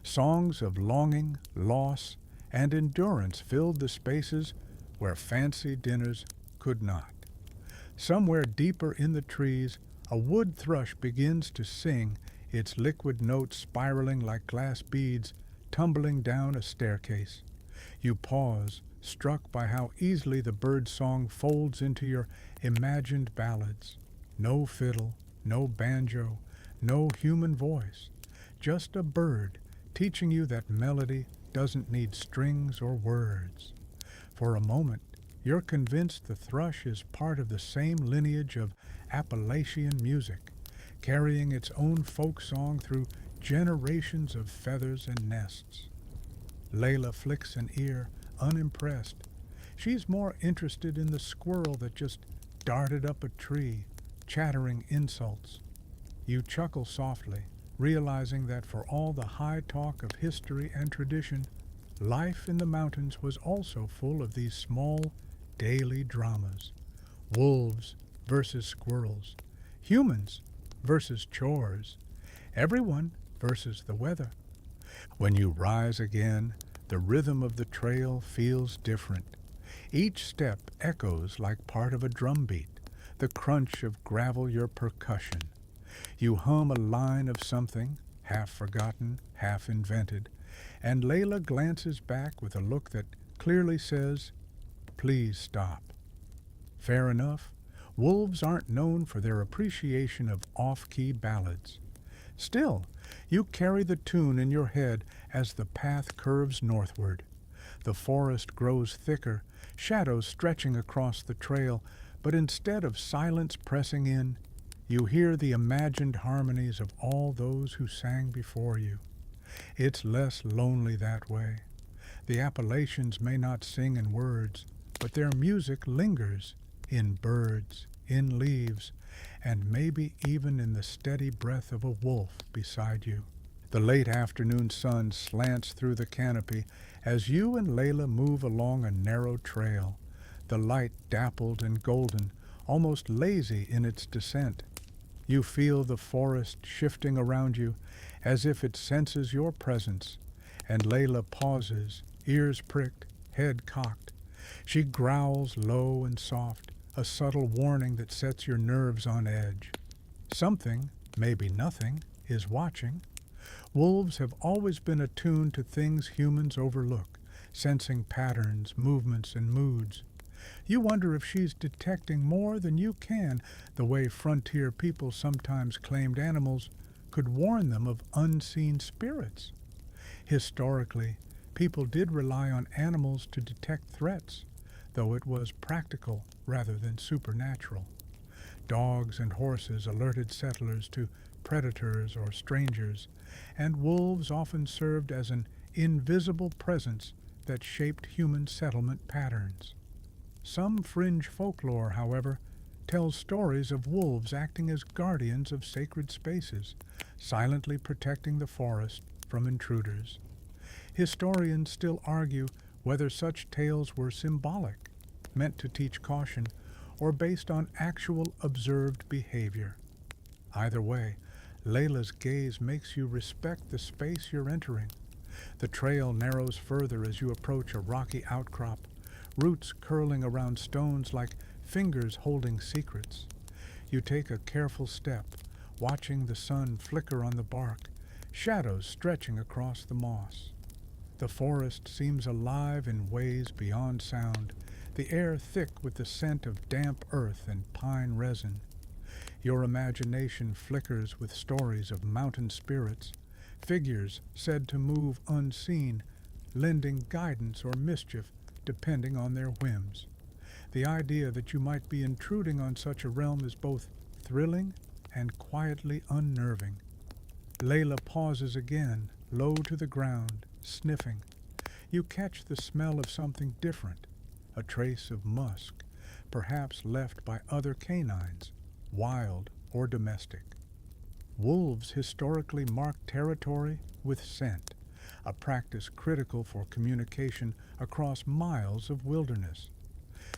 Speaker 1: Songs of longing, loss, and endurance filled the spaces where fancy dinners could not. Somewhere deeper in the trees, a wood thrush begins to sing, its liquid notes spiraling like glass beads tumbling down a staircase. You pause, struck by how easily the bird song folds into your imagined ballads. No fiddle, no banjo, no human voice, just a bird teaching you that melody doesn't need strings or words. For a moment, you're convinced the thrush is part of the same lineage of Appalachian music, carrying its own folk song through generations of feathers and nests. Leila flicks an ear, unimpressed. She's more interested in the squirrel that just darted up a tree, chattering insults. You chuckle softly, realizing that for all the high talk of history and tradition, life in the mountains was also full of these small, daily dramas. Wolves versus squirrels, humans versus chores, everyone versus the weather. When you rise again, the rhythm of the trail feels different. Each step echoes like part of a drumbeat, the crunch of gravel your percussion. You hum a line of something, half forgotten, half invented, and Leila glances back with a look that clearly says, "Please stop." Fair enough, wolves aren't known for their appreciation of off-key ballads. Still, you carry the tune in your head as the path curves northward. The forest grows thicker, shadows stretching across the trail, but instead of silence pressing in, you hear the imagined harmonies of all those who sang before you. It's less lonely that way. The Appalachians may not sing in words, but their music lingers in birds, in leaves, and maybe even in the steady breath of a wolf beside you. The late afternoon sun slants through the canopy as you and Leila move along a narrow trail, the light dappled and golden, almost lazy in its descent. You feel the forest shifting around you as if it senses your presence, and Leila pauses, ears pricked, head cocked. She growls low and soft, a subtle warning that sets your nerves on edge. Something, maybe nothing, is watching. Wolves have always been attuned to things humans overlook, sensing patterns, movements, and moods. You wonder if she's detecting more than you can, the way frontier people sometimes claimed animals could warn them of unseen spirits. Historically, people did rely on animals to detect threats, though it was practical rather than supernatural. Dogs and horses alerted settlers to predators or strangers, and wolves often served as an invisible presence that shaped human settlement patterns. Some fringe folklore, however, tells stories of wolves acting as guardians of sacred spaces, silently protecting the forest from intruders. Historians still argue whether such tales were symbolic, meant to teach caution, or based on actual observed behavior. Either way, Leila's gaze makes you respect the space you're entering. The trail narrows further as you approach a rocky outcrop, roots curling around stones like fingers holding secrets. You take a careful step, watching the sun flicker on the bark, shadows stretching across the moss. The forest seems alive in ways beyond sound, the air thick with the scent of damp earth and pine resin. Your imagination flickers with stories of mountain spirits, figures said to move unseen, lending guidance or mischief depending on their whims. The idea that you might be intruding on such a realm is both thrilling and quietly unnerving. Leila pauses again, low to the ground, sniffing. You catch the smell of something different, a trace of musk, perhaps left by other canines, wild or domestic. Wolves historically marked territory with scent, a practice critical for communication across miles of wilderness.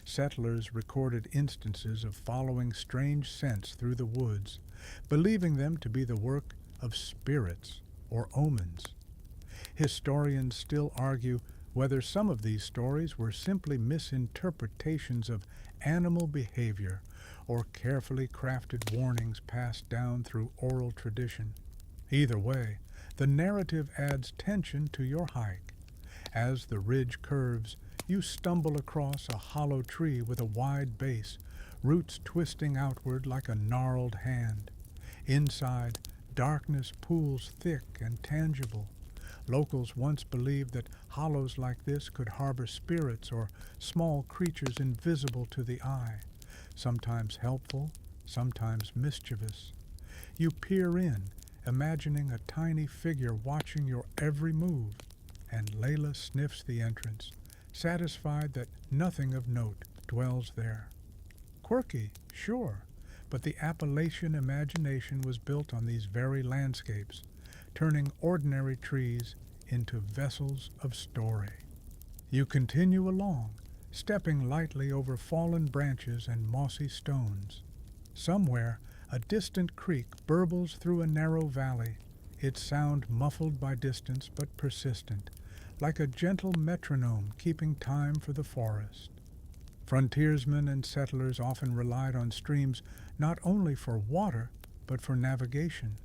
Speaker 1: Settlers recorded instances of following strange scents through the woods, believing them to be the work of spirits or omens. Historians still argue whether some of these stories were simply misinterpretations of animal behavior or carefully crafted warnings passed down through oral tradition. Either way, the narrative adds tension to your hike. As the ridge curves, you stumble across a hollow tree with a wide base, roots twisting outward like a gnarled hand. Inside, darkness pools thick and tangible. Locals once believed that hollows like this could harbor spirits or small creatures invisible to the eye, sometimes helpful, sometimes mischievous. You peer in, imagining a tiny figure watching your every move, and Leila sniffs the entrance, satisfied that nothing of note dwells there. Quirky, sure, but the Appalachian imagination was built on these very landscapes, turning ordinary trees into vessels of story. You continue along, stepping lightly over fallen branches and mossy stones. Somewhere, a distant creek burbles through a narrow valley, its sound muffled by distance but persistent, like a gentle metronome keeping time for the forest. Frontiersmen and settlers often relied on streams not only for water, but for navigation.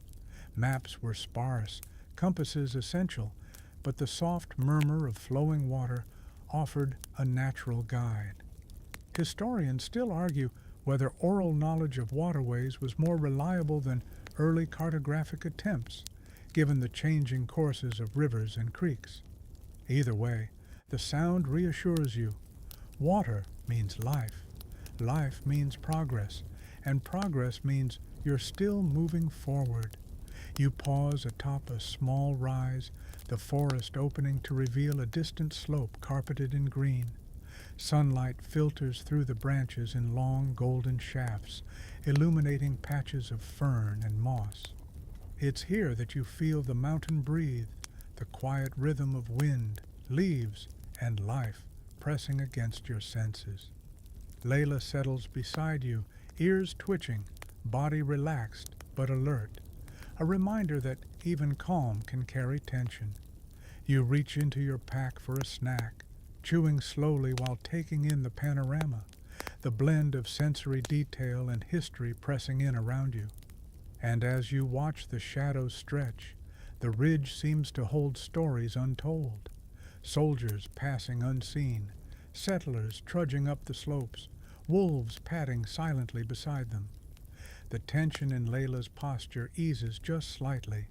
Speaker 1: Maps were sparse, compasses essential, but the soft murmur of flowing water offered a natural guide. Historians still argue whether oral knowledge of waterways was more reliable than early cartographic attempts, given the changing courses of rivers and creeks. Either way, the sound reassures you. Water means life. Life means progress, and progress means you're still moving forward. You pause atop a small rise, the forest opening to reveal a distant slope carpeted in green. Sunlight filters through the branches in long golden shafts, illuminating patches of fern and moss. It's here that you feel the mountain breathe, the quiet rhythm of wind, leaves, and life pressing against your senses. Leila settles beside you, ears twitching, body relaxed but alert, a reminder that even calm can carry tension. You reach into your pack for a snack, chewing slowly while taking in the panorama, the blend of sensory detail and history pressing in around you. And as you watch the shadows stretch, the ridge seems to hold stories untold. Soldiers passing unseen, settlers trudging up the slopes, wolves padding silently beside them. The tension in Leila's posture eases just slightly,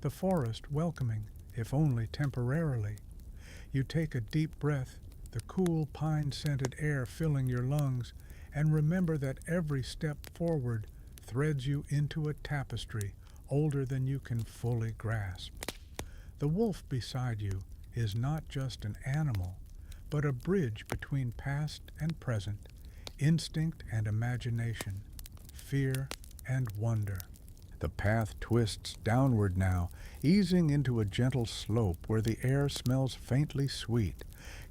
Speaker 1: the forest welcoming, if only temporarily. You take a deep breath, the cool pine-scented air filling your lungs, and remember that every step forward threads you into a tapestry older than you can fully grasp. The wolf beside you is not just an animal, but a bridge between past and present, instinct and imagination, fear and wonder. The path twists downward now, easing into a gentle slope where the air smells faintly sweet,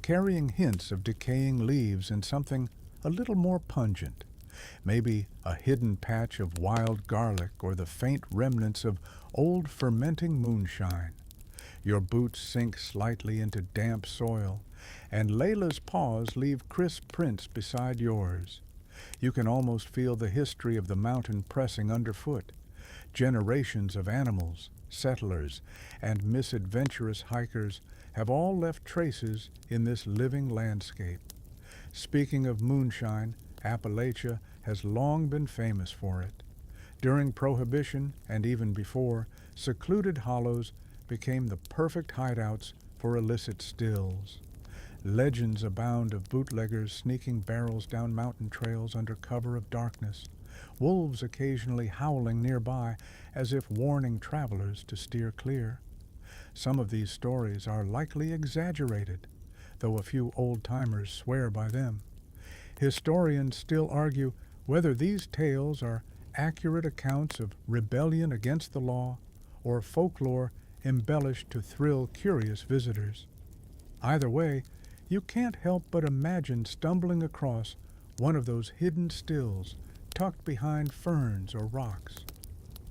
Speaker 1: carrying hints of decaying leaves and something a little more pungent. Maybe a hidden patch of wild garlic or the faint remnants of old fermenting moonshine. Your boots sink slightly into damp soil, and Leila's paws leave crisp prints beside yours. You can almost feel the history of the mountain pressing underfoot. Generations of animals, settlers, and misadventurous hikers have all left traces in this living landscape. Speaking of moonshine, Appalachia has long been famous for it. During Prohibition, and even before, secluded hollows became the perfect hideouts for illicit stills. Legends abound of bootleggers sneaking barrels down mountain trails under cover of darkness, wolves occasionally howling nearby as if warning travelers to steer clear. Some of these stories are likely exaggerated, though a few old-timers swear by them. Historians still argue whether these tales are accurate accounts of rebellion against the law or folklore embellished to thrill curious visitors. Either way, you can't help but imagine stumbling across one of those hidden stills tucked behind ferns or rocks.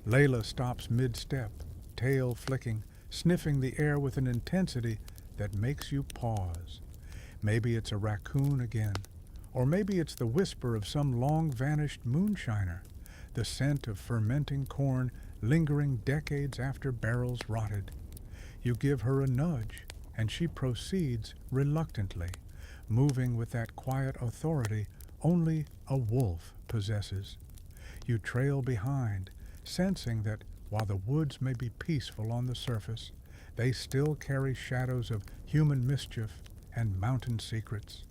Speaker 1: Leila stops mid-step, tail flicking, sniffing the air with an intensity that makes you pause. Maybe it's a raccoon again, or maybe it's the whisper of some long-vanished moonshiner, the scent of fermenting corn lingering decades after barrels rotted. You give her a nudge, and she proceeds reluctantly, moving with that quiet authority only a wolf possesses. You trail behind, sensing that while the woods may be peaceful on the surface, they still carry shadows of human mischief and mountain secrets.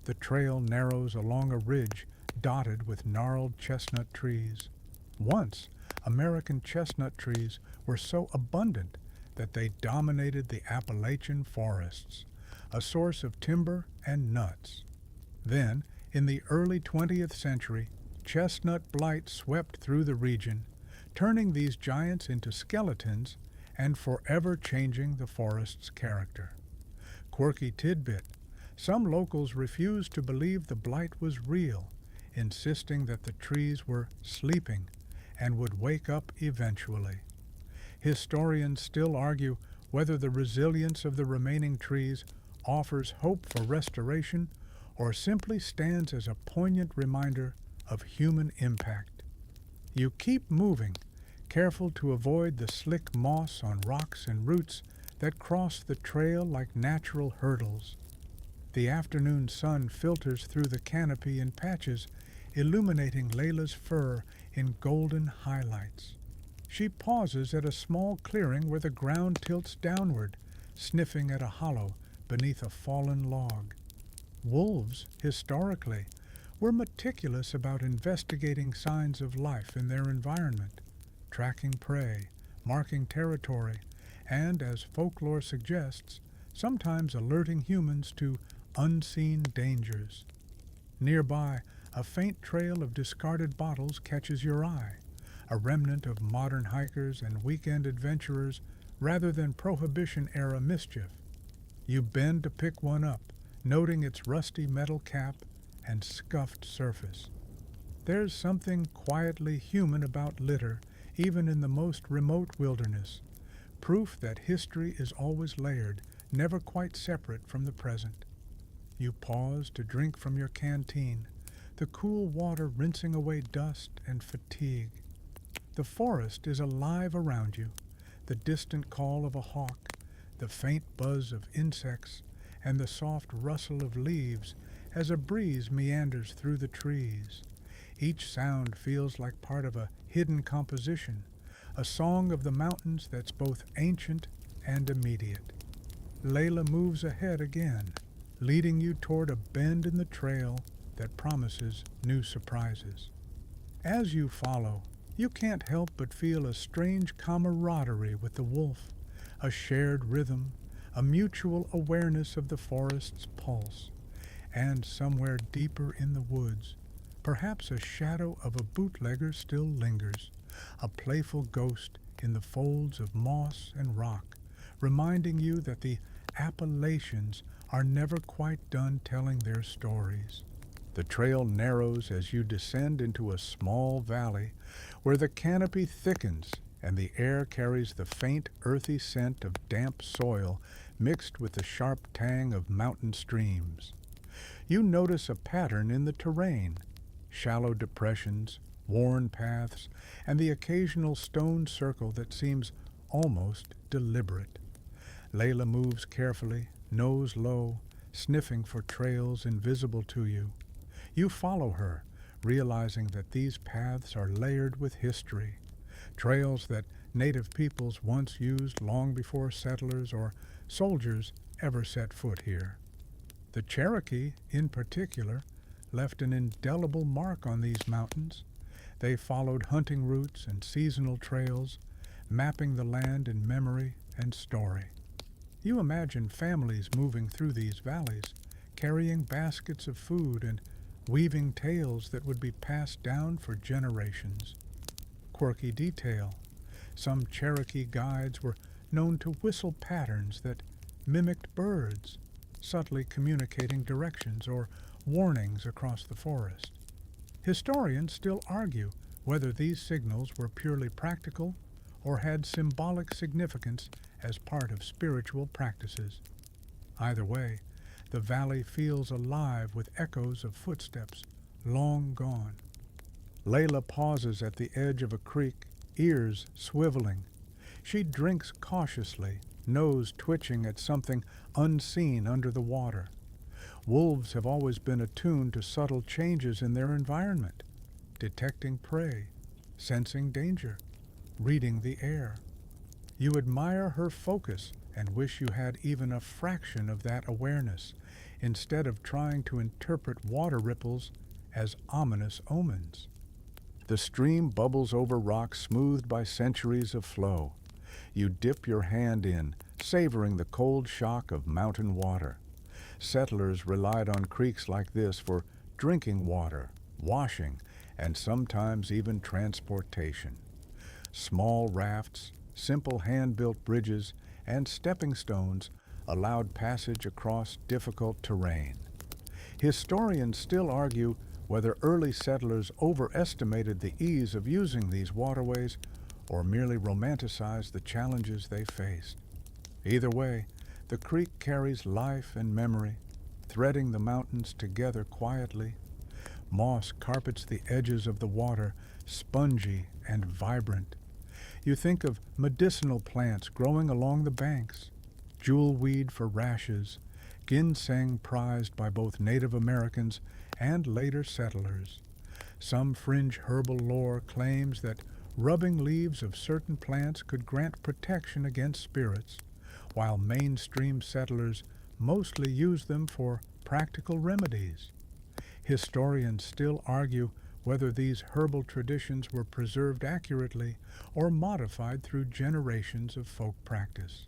Speaker 1: The trail narrows along a ridge dotted with gnarled chestnut trees. Once, American chestnut trees were so abundant that they dominated the Appalachian forests, a source of timber and nuts. Then, in the early 20th century, chestnut blight swept through the region, turning these giants into skeletons and forever changing the forest's character. Quirky tidbit: some locals refused to believe the blight was real, insisting that the trees were sleeping and would wake up eventually. Historians still argue whether the resilience of the remaining trees offers hope for restoration or simply stands as a poignant reminder of human impact. You keep moving, careful to avoid the slick moss on rocks and roots that cross the trail like natural hurdles. The afternoon sun filters through the canopy in patches, illuminating Leila's fur in golden highlights. She pauses at a small clearing where the ground tilts downward, sniffing at a hollow beneath a fallen log. Wolves, historically, were meticulous about investigating signs of life in their environment, tracking prey, marking territory, and, as folklore suggests, sometimes alerting humans to unseen dangers. Nearby, a faint trail of discarded bottles catches your eye, a remnant of modern hikers and weekend adventurers rather than Prohibition-era mischief. You bend to pick one up, noting its rusty metal cap and scuffed surface. There's something quietly human about litter, even in the most remote wilderness, proof that history is always layered, never quite separate from the present. You pause to drink from your canteen, the cool water rinsing away dust and fatigue. The forest is alive around you, the distant call of a hawk, the faint buzz of insects, and the soft rustle of leaves as a breeze meanders through the trees. Each sound feels like part of a hidden composition, a song of the mountains that's both ancient and immediate. Leila moves ahead again, leading you toward a bend in the trail that promises new surprises. As you follow, you can't help but feel a strange camaraderie with the wolf, a shared rhythm, a mutual awareness of the forest's pulse, and somewhere deeper in the woods, perhaps a shadow of a bootlegger still lingers, a playful ghost in the folds of moss and rock, reminding you that the Appalachians are never quite done telling their stories. The trail narrows as you descend into a small valley where the canopy thickens and the air carries the faint, earthy scent of damp soil mixed with the sharp tang of mountain streams. You notice a pattern in the terrain: shallow depressions, worn paths, and the occasional stone circle that seems almost deliberate. Leila moves carefully, nose low, sniffing for trails invisible to you. You follow her, realizing that these paths are layered with history, trails that native peoples once used long before settlers or soldiers ever set foot here. The Cherokee, in particular, left an indelible mark on these mountains. They followed hunting routes and seasonal trails, mapping the land in memory and story. You imagine families moving through these valleys, carrying baskets of food and weaving tales that would be passed down for generations. Quirky detail. Some Cherokee guides were known to whistle patterns that mimicked birds, subtly communicating directions or warnings across the forest. Historians still argue whether these signals were purely practical or had symbolic significance as part of spiritual practices. Either way, the valley feels alive with echoes of footsteps long gone. Leila pauses at the edge of a creek, ears swiveling. She drinks cautiously, nose twitching at something unseen under the water. Wolves have always been attuned to subtle changes in their environment, detecting prey, sensing danger, reading the air. You admire her focus and wish you had even a fraction of that awareness, instead of trying to interpret water ripples as ominous omens. The stream bubbles over rocks smoothed by centuries of flow. You dip your hand in, savoring the cold shock of mountain water. Settlers relied on creeks like this for drinking water, washing, and sometimes even transportation. Small rafts, simple hand-built bridges, and stepping stones allowed passage across difficult terrain. Historians still argue whether early settlers overestimated the ease of using these waterways or merely romanticized the challenges they faced. Either way, the creek carries life and memory, threading the mountains together quietly. Moss carpets the edges of the water, spongy and vibrant. You think of medicinal plants growing along the banks, jewelweed for rashes, ginseng prized by both Native Americans and later settlers. Some fringe herbal lore claims that rubbing leaves of certain plants could grant protection against spirits, while mainstream settlers mostly use them for practical remedies. Historians still argue whether these herbal traditions were preserved accurately or modified through generations of folk practice.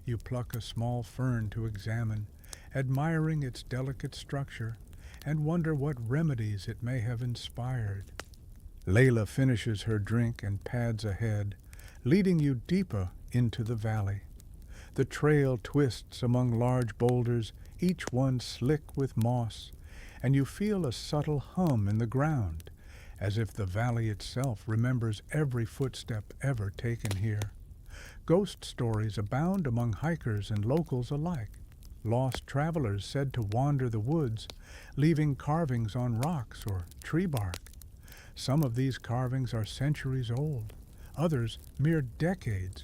Speaker 1: You pluck a small fern to examine, admiring its delicate structure, and wonder what remedies it may have inspired. Leila finishes her drink and pads ahead, leading you deeper into the valley. The trail twists among large boulders, each one slick with moss, and you feel a subtle hum in the ground, as if the valley itself remembers every footstep ever taken here. Ghost stories abound among hikers and locals alike. Lost travelers said to wander the woods, leaving carvings on rocks or tree bark. Some of these carvings are centuries old, others mere decades,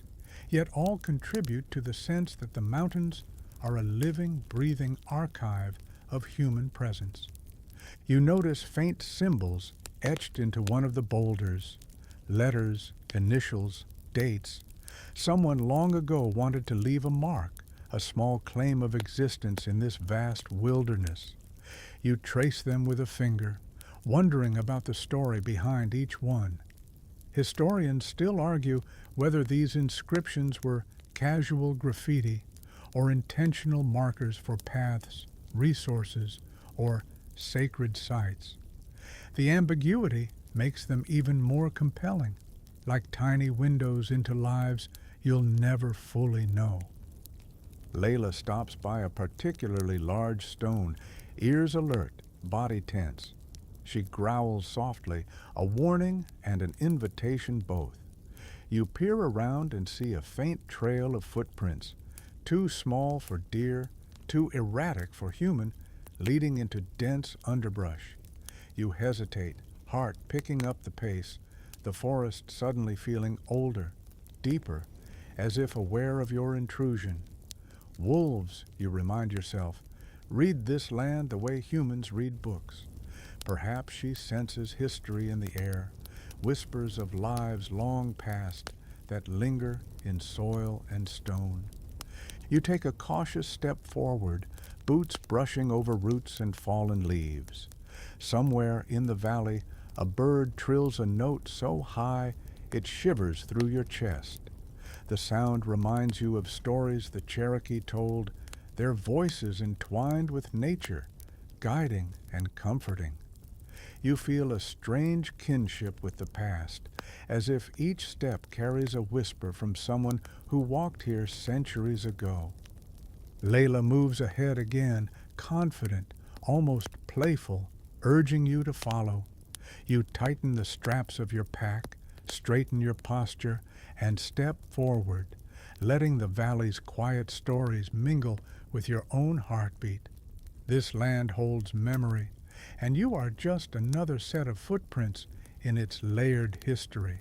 Speaker 1: yet all contribute to the sense that the mountains are a living, breathing archive of human presence. You notice faint symbols etched into one of the boulders, letters, initials, dates. Someone long ago wanted to leave a mark, a small claim of existence in this vast wilderness. You trace them with a finger, wondering about the story behind each one. Historians still argue whether these inscriptions were casual graffiti or intentional markers for paths, resources, or sacred sites. The ambiguity makes them even more compelling, like tiny windows into lives you'll never fully know. Leila stops by a particularly large stone, ears alert, body tense. She growls softly, a warning and an invitation both. You peer around and see a faint trail of footprints, too small for deer, too erratic for human, leading into dense underbrush. You hesitate, heart picking up the pace, the forest suddenly feeling older, deeper, as if aware of your intrusion. Wolves, you remind yourself, read this land the way humans read books. Perhaps she senses history in the air, whispers of lives long past, that linger in soil and stone. You take a cautious step forward, boots brushing over roots and fallen leaves. Somewhere in the valley, a bird trills a note so high it shivers through your chest. The sound reminds you of stories the Cherokee told, their voices entwined with nature, guiding and comforting. You feel a strange kinship with the past, as if each step carries a whisper from someone who walked here centuries ago. Leila moves ahead again, confident, almost playful, urging you to follow. You tighten the straps of your pack, straighten your posture, and step forward, letting the valley's quiet stories mingle with your own heartbeat. This land holds memory, and you are just another set of footprints in its layered history.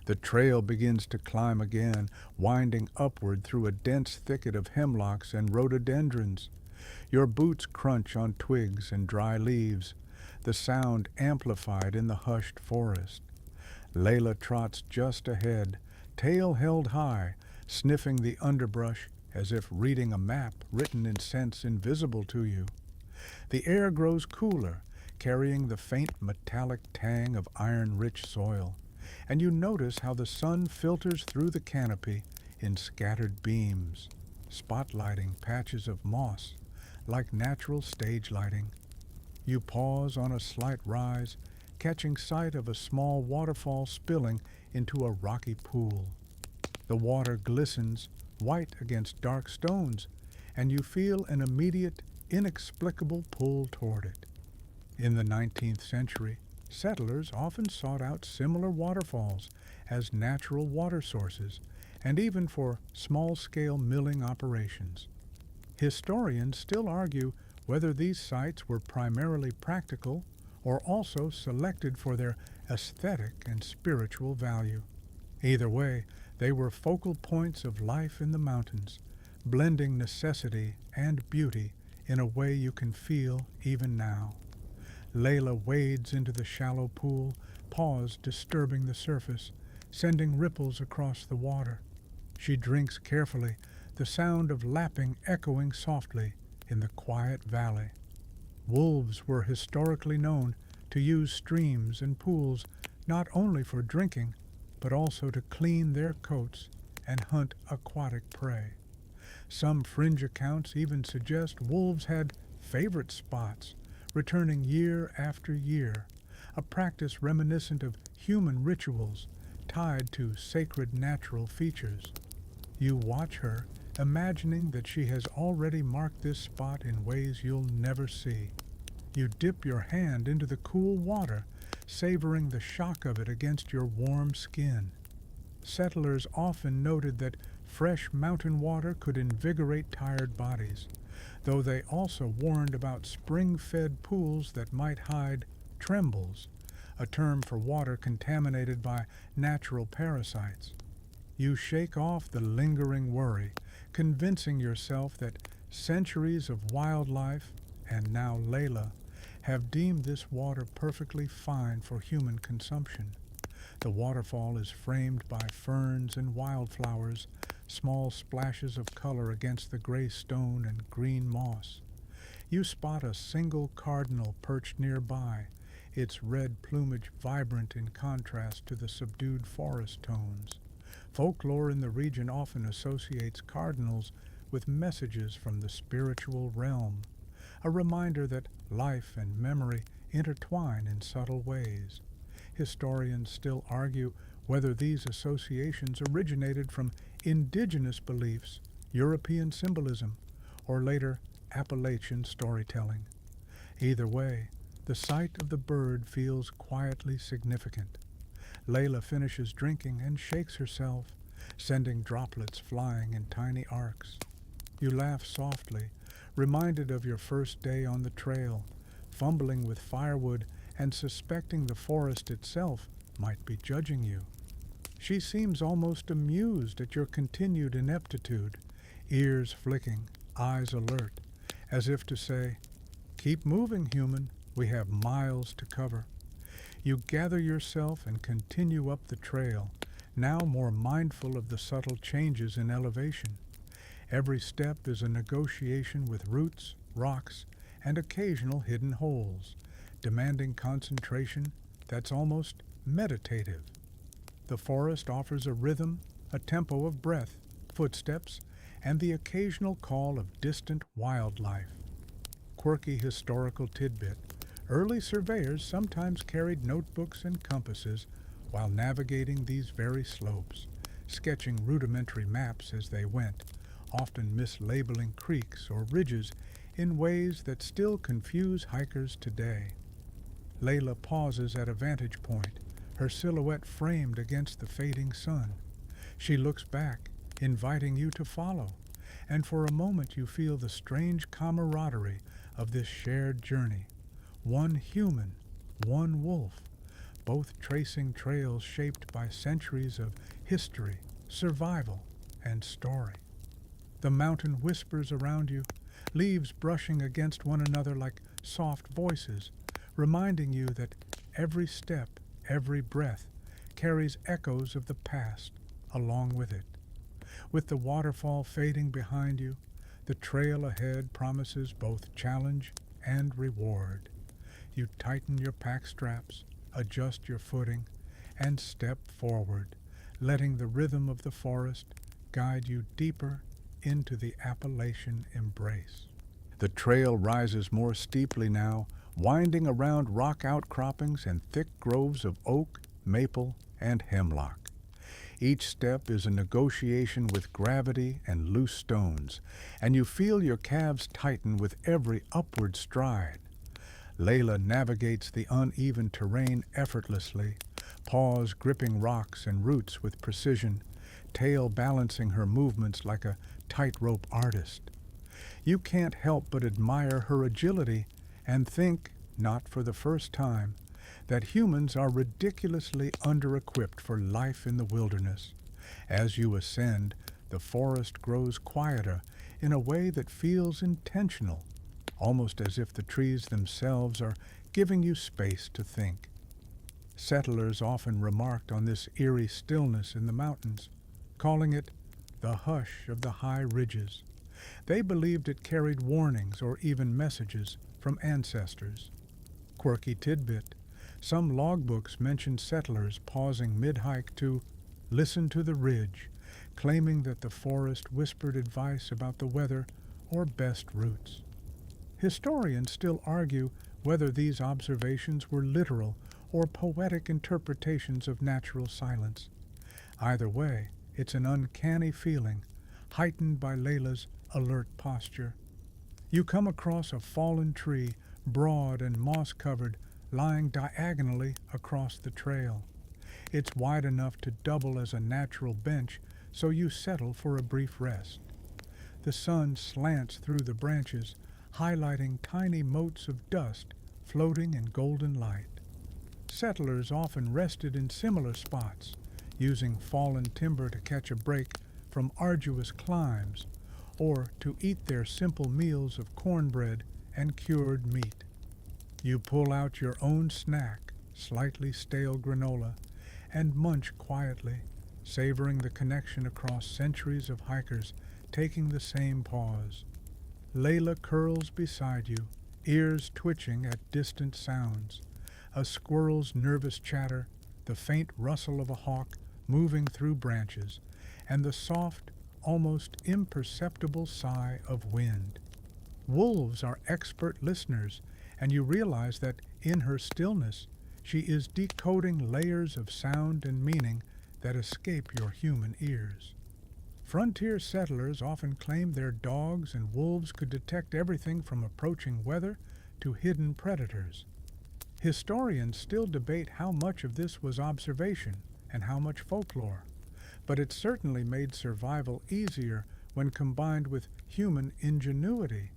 Speaker 1: The trail begins to climb again, winding upward through a dense thicket of hemlocks and rhododendrons. Your boots crunch on twigs and dry leaves, the sound amplified in the hushed forest. Leila trots just ahead, tail held high, sniffing the underbrush as if reading a map written in scents invisible to you. The air grows cooler, carrying the faint metallic tang of iron-rich soil, and you notice how the sun filters through the canopy in scattered beams, spotlighting patches of moss like natural stage lighting. You pause on a slight rise, catching sight of a small waterfall spilling into a rocky pool. The water glistens, white against dark stones, and you feel an immediate, inexplicable pull toward it. In the 19th century, settlers often sought out similar waterfalls as natural water sources, and even for small-scale milling operations. Historians still argue whether these sites were primarily practical or also selected for their aesthetic and spiritual value. Either way, they were focal points of life in the mountains, blending necessity and beauty in a way you can feel even now. Leila wades into the shallow pool, paws disturbing the surface, sending ripples across the water. She drinks carefully, the sound of lapping echoing softly in the quiet valley. Wolves were historically known to use streams and pools not only for drinking, but also to clean their coats and hunt aquatic prey. Some fringe accounts even suggest wolves had favorite spots, returning year after year, a practice reminiscent of human rituals tied to sacred natural features. You watch her, imagining that she has already marked this spot in ways you'll never see. You dip your hand into the cool water, savoring the shock of it against your warm skin. Settlers often noted that fresh mountain water could invigorate tired bodies, though they also warned about spring-fed pools that might hide trembles, a term for water contaminated by natural parasites. You shake off the lingering worry, convincing yourself that centuries of wildlife, and now Leila, have deemed this water perfectly fine for human consumption. The waterfall is framed by ferns and wildflowers, small splashes of color against the gray stone and green moss. You spot a single cardinal perched nearby, its red plumage vibrant in contrast to the subdued forest tones. Folklore in the region often associates cardinals with messages from the spiritual realm, a reminder that life and memory intertwine in subtle ways. Historians still argue whether these associations originated from indigenous beliefs, European symbolism, or later Appalachian storytelling. Either way, the sight of the bird feels quietly significant. Leila finishes drinking and shakes herself, sending droplets flying in tiny arcs. You laugh softly, reminded of your first day on the trail, fumbling with firewood and suspecting the forest itself might be judging you. She seems almost amused at your continued ineptitude, ears flicking, eyes alert, as if to say, "Keep moving, human, we have miles to cover." You gather yourself and continue up the trail, now more mindful of the subtle changes in elevation. Every step is a negotiation with roots, rocks, and occasional hidden holes, demanding concentration that's almost meditative. The forest offers a rhythm, a tempo of breath, footsteps, and the occasional call of distant wildlife. Quirky historical tidbit. Early surveyors sometimes carried notebooks and compasses while navigating these very slopes, sketching rudimentary maps as they went, often mislabeling creeks or ridges in ways that still confuse hikers today. Leila pauses at a vantage point, her silhouette framed against the fading sun. She looks back, inviting you to follow, and for a moment you feel the strange camaraderie of this shared journey. One human, one wolf, both tracing trails shaped by centuries of history, survival, and story. The mountain whispers around you, leaves brushing against one another like soft voices, reminding you that every step, every breath, carries echoes of the past along with it. With the waterfall fading behind you, the trail ahead promises both challenge and reward. You tighten your pack straps, adjust your footing, and step forward, letting the rhythm of the forest guide you deeper into the Appalachian embrace. The trail rises more steeply now, winding around rock outcroppings and thick groves of oak, maple, and hemlock. Each step is a negotiation with gravity and loose stones, and you feel your calves tighten with every upward stride. Leila navigates the uneven terrain effortlessly, paws gripping rocks and roots with precision, tail balancing her movements like a tightrope artist. You can't help but admire her agility and think, not for the first time, that humans are ridiculously under-equipped for life in the wilderness. As you ascend, the forest grows quieter in a way that feels intentional, almost as if the trees themselves are giving you space to think. Settlers often remarked on this eerie stillness in the mountains, calling it the hush of the high ridges. They believed it carried warnings or even messages from ancestors. Quirky tidbit. Some logbooks mention settlers pausing mid-hike to listen to the ridge, claiming that the forest whispered advice about the weather or best routes. Historians still argue whether these observations were literal or poetic interpretations of natural silence. Either way, it's an uncanny feeling, heightened by Leila's alert posture. You come across a fallen tree, broad and moss-covered, lying diagonally across the trail. It's wide enough to double as a natural bench, so you settle for a brief rest. The sun slants through the branches, highlighting tiny motes of dust floating in golden light. Settlers often rested in similar spots, using fallen timber to catch a break from arduous climbs, or to eat their simple meals of cornbread and cured meat. You pull out your own snack, slightly stale granola, and munch quietly, savoring the connection across centuries of hikers taking the same pause. Leila curls beside you, ears twitching at distant sounds. A squirrel's nervous chatter, the faint rustle of a hawk moving through branches, and the soft, almost imperceptible sigh of wind. Wolves are expert listeners, and you realize that in her stillness she is decoding layers of sound and meaning that escape your human ears. Frontier settlers often claimed their dogs and wolves could detect everything from approaching weather to hidden predators. Historians still debate how much of this was observation and how much folklore, but it certainly made survival easier when combined with human ingenuity.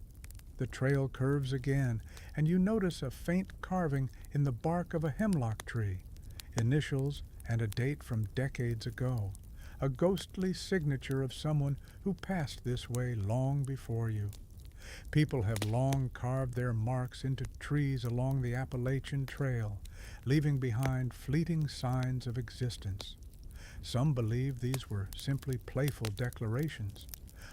Speaker 1: The trail curves again, and you notice a faint carving in the bark of a hemlock tree, initials and a date from decades ago, a ghostly signature of someone who passed this way long before you. People have long carved their marks into trees along the Appalachian Trail, leaving behind fleeting signs of existence. Some believe these were simply playful declarations.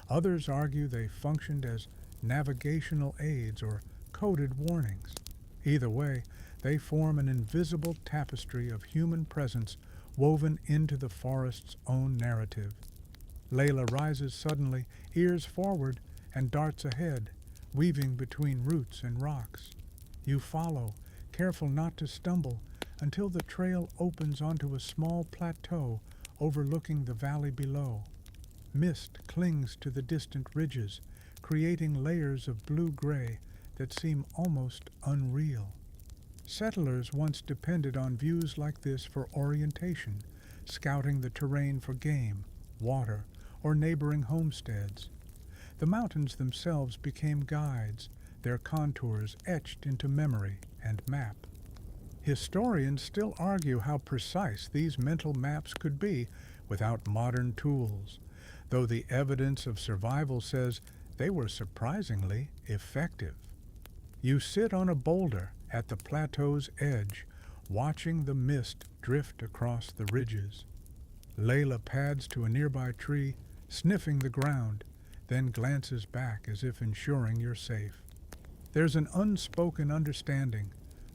Speaker 1: Others argue they functioned as navigational aids or coded warnings. Either way, they form an invisible tapestry of human presence woven into the forest's own narrative. Leila rises suddenly, ears forward, and darts ahead, weaving between roots and rocks. You follow, careful not to stumble, until the trail opens onto a small plateau overlooking the valley below. Mist clings to the distant ridges, creating layers of blue-gray that seem almost unreal. Settlers once depended on views like this for orientation, scouting the terrain for game, water, or neighboring homesteads. The mountains themselves became guides, their contours etched into memory and map. Historians still argue how precise these mental maps could be without modern tools, though the evidence of survival says they were surprisingly effective. You sit on a boulder at the plateau's edge, watching the mist drift across the ridges. Leila pads to a nearby tree, sniffing the ground, then glances back as if ensuring you're safe. There's an unspoken understanding.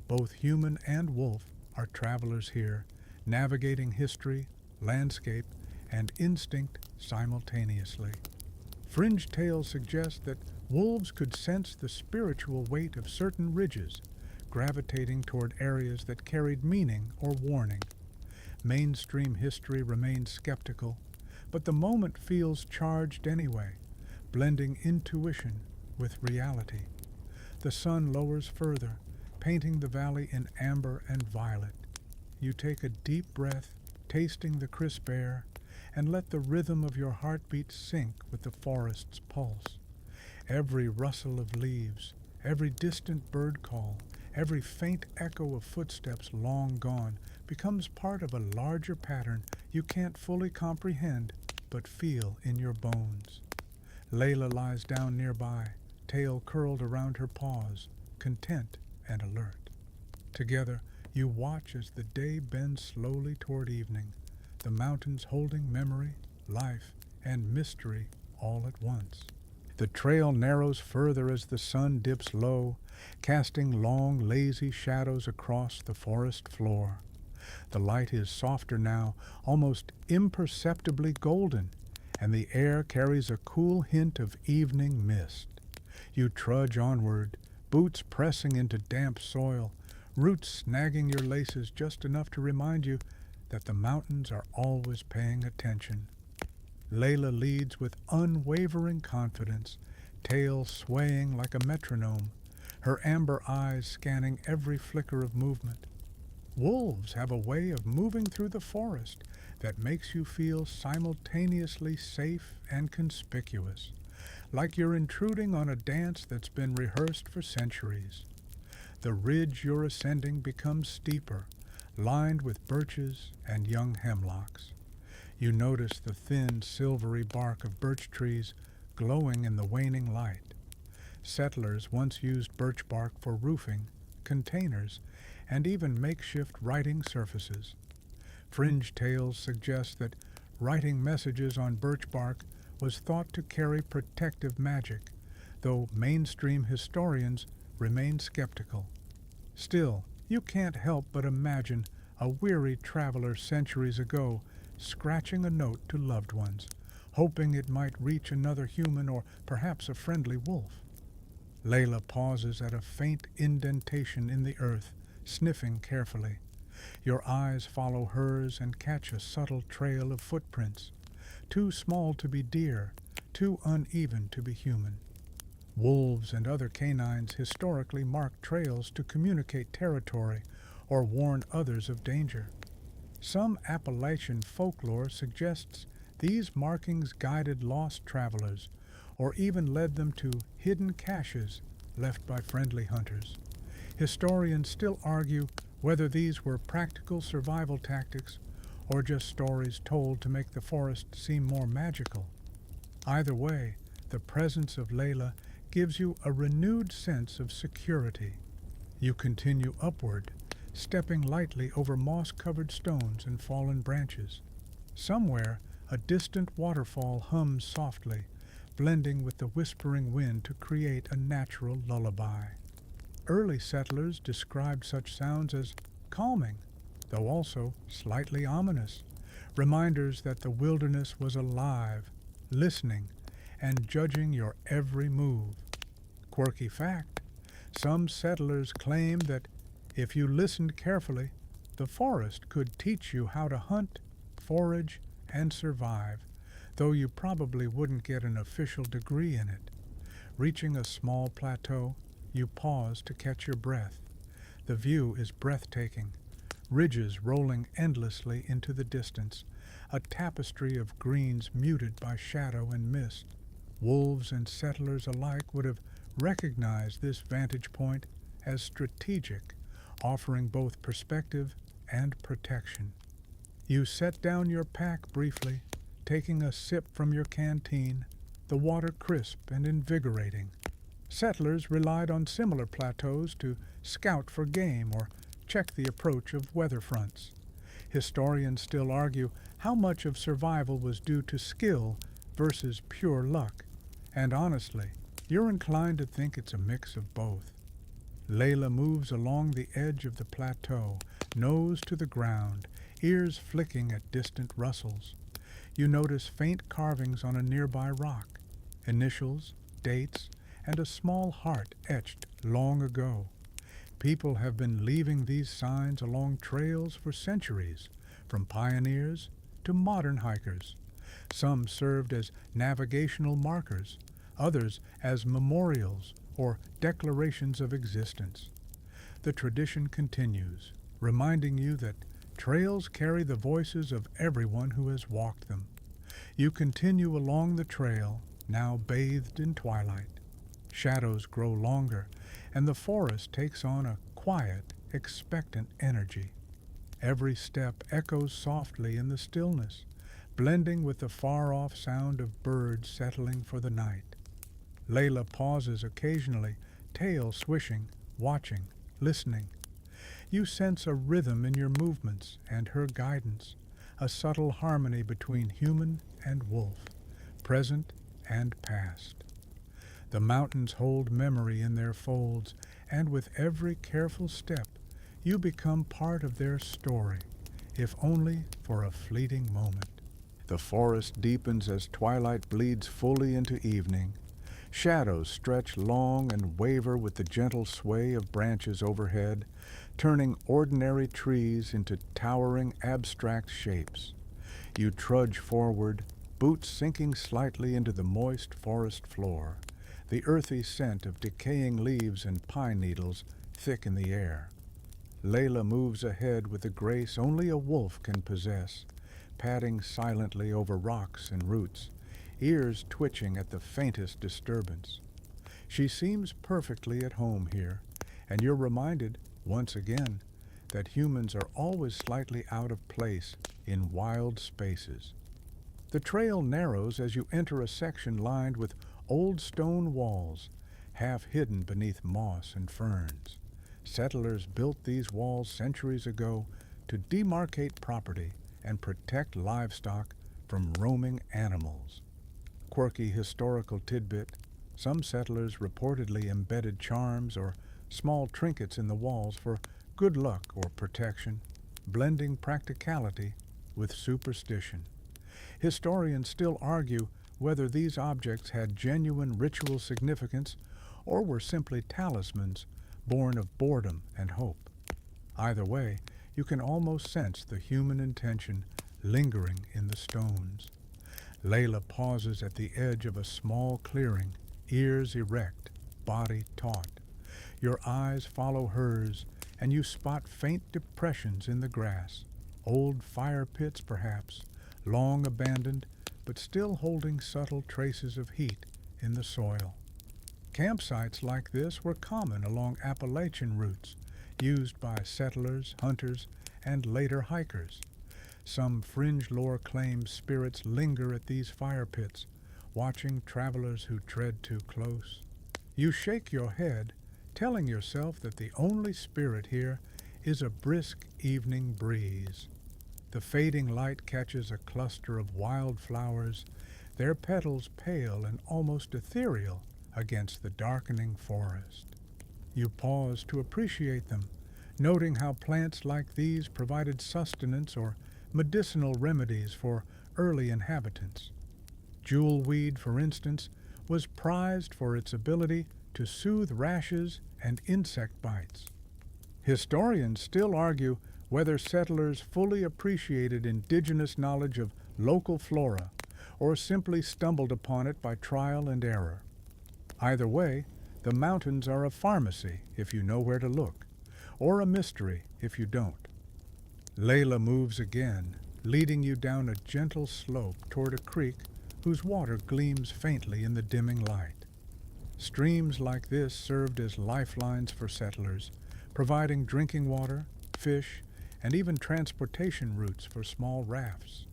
Speaker 1: Both human and wolf are travelers here, navigating history, landscape, and instinct simultaneously. Fringe tales suggest that wolves could sense the spiritual weight of certain ridges, gravitating toward areas that carried meaning or warning. Mainstream history remains skeptical, but the moment feels charged anyway, blending intuition with reality. The sun lowers further, painting the valley in amber and violet. You take a deep breath, tasting the crisp air, and let the rhythm of your heartbeat sync with the forest's pulse. Every rustle of leaves, every distant bird call, every faint echo of footsteps long gone becomes part of a larger pattern you can't fully comprehend but feel in your bones. Leila lies down nearby, tail curled around her paws, content and alert. Together, you watch as the day bends slowly toward evening, the mountains holding memory, life, and mystery all at once. The trail narrows further as the sun dips low, casting long, lazy shadows across the forest floor. The light is softer now, almost imperceptibly golden, and the air carries a cool hint of evening mist. You trudge onward, boots pressing into damp soil, roots snagging your laces just enough to remind you that the mountains are always paying attention. Leila leads with unwavering confidence, tail swaying like a metronome, her amber eyes scanning every flicker of movement. Wolves have a way of moving through the forest that makes you feel simultaneously safe and conspicuous, like you're intruding on a dance that's been rehearsed for centuries. The ridge you're ascending becomes steeper, lined with birches and young hemlocks. You notice the thin, silvery bark of birch trees glowing in the waning light. Settlers once used birch bark for roofing, containers, and even makeshift writing surfaces. Fringe tales suggest that writing messages on birch bark was thought to carry protective magic, though mainstream historians remain skeptical. Still, you can't help but imagine a weary traveler centuries ago scratching a note to loved ones, hoping it might reach another human or perhaps a friendly wolf. Leila pauses at a faint indentation in the earth, sniffing carefully. Your eyes follow hers and catch a subtle trail of footprints, too small to be deer, too uneven to be human. Wolves and other canines historically marked trails to communicate territory or warn others of danger. Some Appalachian folklore suggests these markings guided lost travelers or even led them to hidden caches left by friendly hunters. Historians still argue whether these were practical survival tactics or just stories told to make the forest seem more magical. Either way, the presence of Leila gives you a renewed sense of security. You continue upward, stepping lightly over moss-covered stones and fallen branches. Somewhere, a distant waterfall hums softly, blending with the whispering wind to create a natural lullaby. Early settlers described such sounds as calming, though also slightly ominous, reminders that the wilderness was alive, listening, and judging your every move. Quirky fact: some settlers claim that if you listened carefully, the forest could teach you how to hunt, forage, and survive, though you probably wouldn't get an official degree in it. Reaching a small plateau, you pause to catch your breath. The view is breathtaking, ridges rolling endlessly into the distance, a tapestry of greens muted by shadow and mist. Wolves and settlers alike would have recognized this vantage point as strategic, offering both perspective and protection. You set down your pack briefly, taking a sip from your canteen, the water crisp and invigorating. Settlers relied on similar plateaus to scout for game or check the approach of weather fronts. Historians still argue how much of survival was due to skill versus pure luck, and honestly, you're inclined to think it's a mix of both. Leila moves along the edge of the plateau, nose to the ground, ears flicking at distant rustles. You notice faint carvings on a nearby rock, initials, dates, and a small heart etched long ago. People have been leaving these signs along trails for centuries, from pioneers to modern hikers. Some served as navigational markers, others as memorials or declarations of existence. The tradition continues, reminding you that trails carry the voices of everyone who has walked them. You continue along the trail, now bathed in twilight. Shadows grow longer, and the forest takes on a quiet, expectant energy. Every step echoes softly in the stillness, blending with the far-off sound of birds settling for the night. Leila pauses occasionally, tail swishing, watching, listening. You sense a rhythm in your movements and her guidance, a subtle harmony between human and wolf, present and past. The mountains hold memory in their folds, and with every careful step, you become part of their story, if only for a fleeting moment. The forest deepens as twilight bleeds fully into evening. Shadows stretch long and waver with the gentle sway of branches overhead, turning ordinary trees into towering abstract shapes. You trudge forward, boots sinking slightly into the moist forest floor, the earthy scent of decaying leaves and pine needles thick in the air. Leila moves ahead with the grace only a wolf can possess, padding silently over rocks and roots, ears twitching at the faintest disturbance. She seems perfectly at home here, and you're reminded, once again, that humans are always slightly out of place in wild spaces. The trail narrows as you enter a section lined with old stone walls, half hidden beneath moss and ferns. Settlers built these walls centuries ago to demarcate property and protect livestock from roaming animals. Quirky historical tidbit: some settlers reportedly embedded charms or small trinkets in the walls for good luck or protection, blending practicality with superstition. Historians still argue whether these objects had genuine ritual significance or were simply talismans born of boredom and hope. Either way, you can almost sense the human intention lingering in the stones. Leila pauses at the edge of a small clearing, ears erect, body taut. Your eyes follow hers, and you spot faint depressions in the grass, old fire pits perhaps, long abandoned, but still holding subtle traces of heat in the soil. Campsites like this were common along Appalachian routes, used by settlers, hunters, and later hikers. Some fringe lore claims spirits linger at these fire pits, watching travelers who tread too close. You shake your head, telling yourself that the only spirit here is a brisk evening breeze. The fading light catches a cluster of wild flowers, their petals pale and almost ethereal against the darkening forest. You pause to appreciate them, noting how plants like these provided sustenance or medicinal remedies for early inhabitants. Jewelweed, for instance, was prized for its ability to soothe rashes and insect bites. Historians still argue whether settlers fully appreciated indigenous knowledge of local flora or simply stumbled upon it by trial and error. Either way, the mountains are a pharmacy if you know where to look, or a mystery if you don't. Leila moves again, leading you down a gentle slope toward a creek whose water gleams faintly in the dimming light. Streams like this served as lifelines for settlers, providing drinking water, fish, and even transportation routes for small rafts.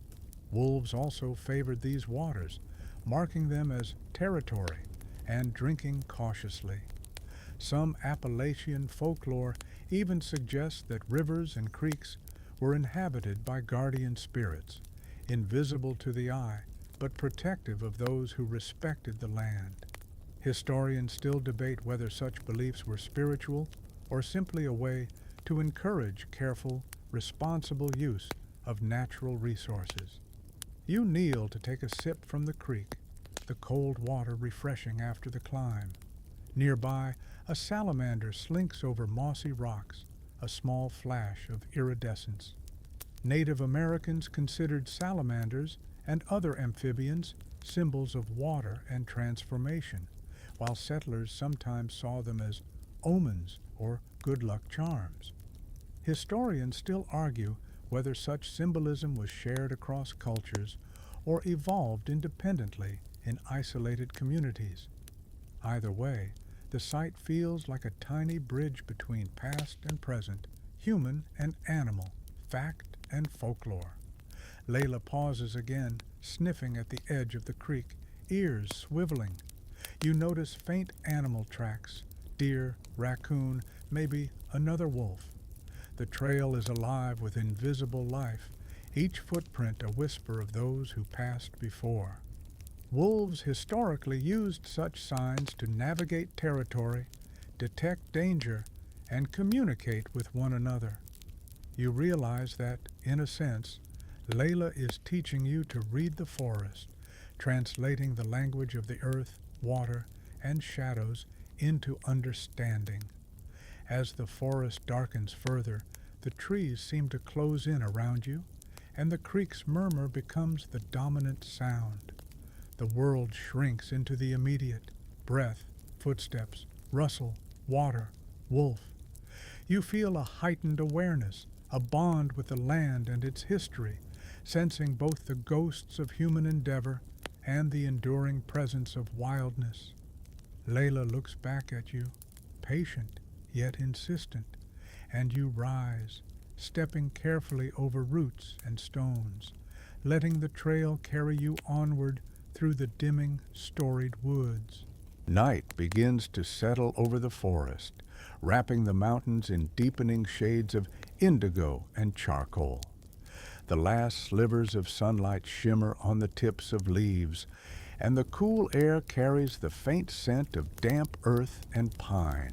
Speaker 1: Wolves also favored these waters, marking them as territory and drinking cautiously. Some Appalachian folklore even suggests that rivers and creeks were inhabited by guardian spirits, invisible to the eye, but protective of those who respected the land. Historians still debate whether such beliefs were spiritual or simply a way to encourage careful, responsible use of natural resources. You kneel to take a sip from the creek, the cold water refreshing after the climb. Nearby, a salamander slinks over mossy rocks, a small flash of iridescence. Native Americans considered salamanders and other amphibians symbols of water and transformation, while settlers sometimes saw them as omens or good luck charms. Historians still argue whether such symbolism was shared across cultures or evolved independently in isolated communities. Either way, the site feels like a tiny bridge between past and present, human and animal, fact and folklore. Leila pauses again, sniffing at the edge of the creek, ears swiveling. You notice faint animal tracks, deer, raccoon, maybe another wolf. The trail is alive with invisible life, each footprint a whisper of those who passed before. Wolves historically used such signs to navigate territory, detect danger, and communicate with one another. You realize that, in a sense, Leila is teaching you to read the forest, translating the language of the earth, water, and shadows into understanding. As the forest darkens further, the trees seem to close in around you, and the creek's murmur becomes the dominant sound. The world shrinks into the immediate: breath, footsteps, rustle, water, wolf. You feel a heightened awareness, a bond with the land and its history, sensing both the ghosts of human endeavor and the enduring presence of wildness. Leila looks back at you, patient yet insistent, and you rise, stepping carefully over roots and stones, letting the trail carry you onward through the dimming, storied woods. Night begins to settle over the forest, wrapping the mountains in deepening shades of indigo and charcoal. The last slivers of sunlight shimmer on the tips of leaves, and the cool air carries the faint scent of damp earth and pine.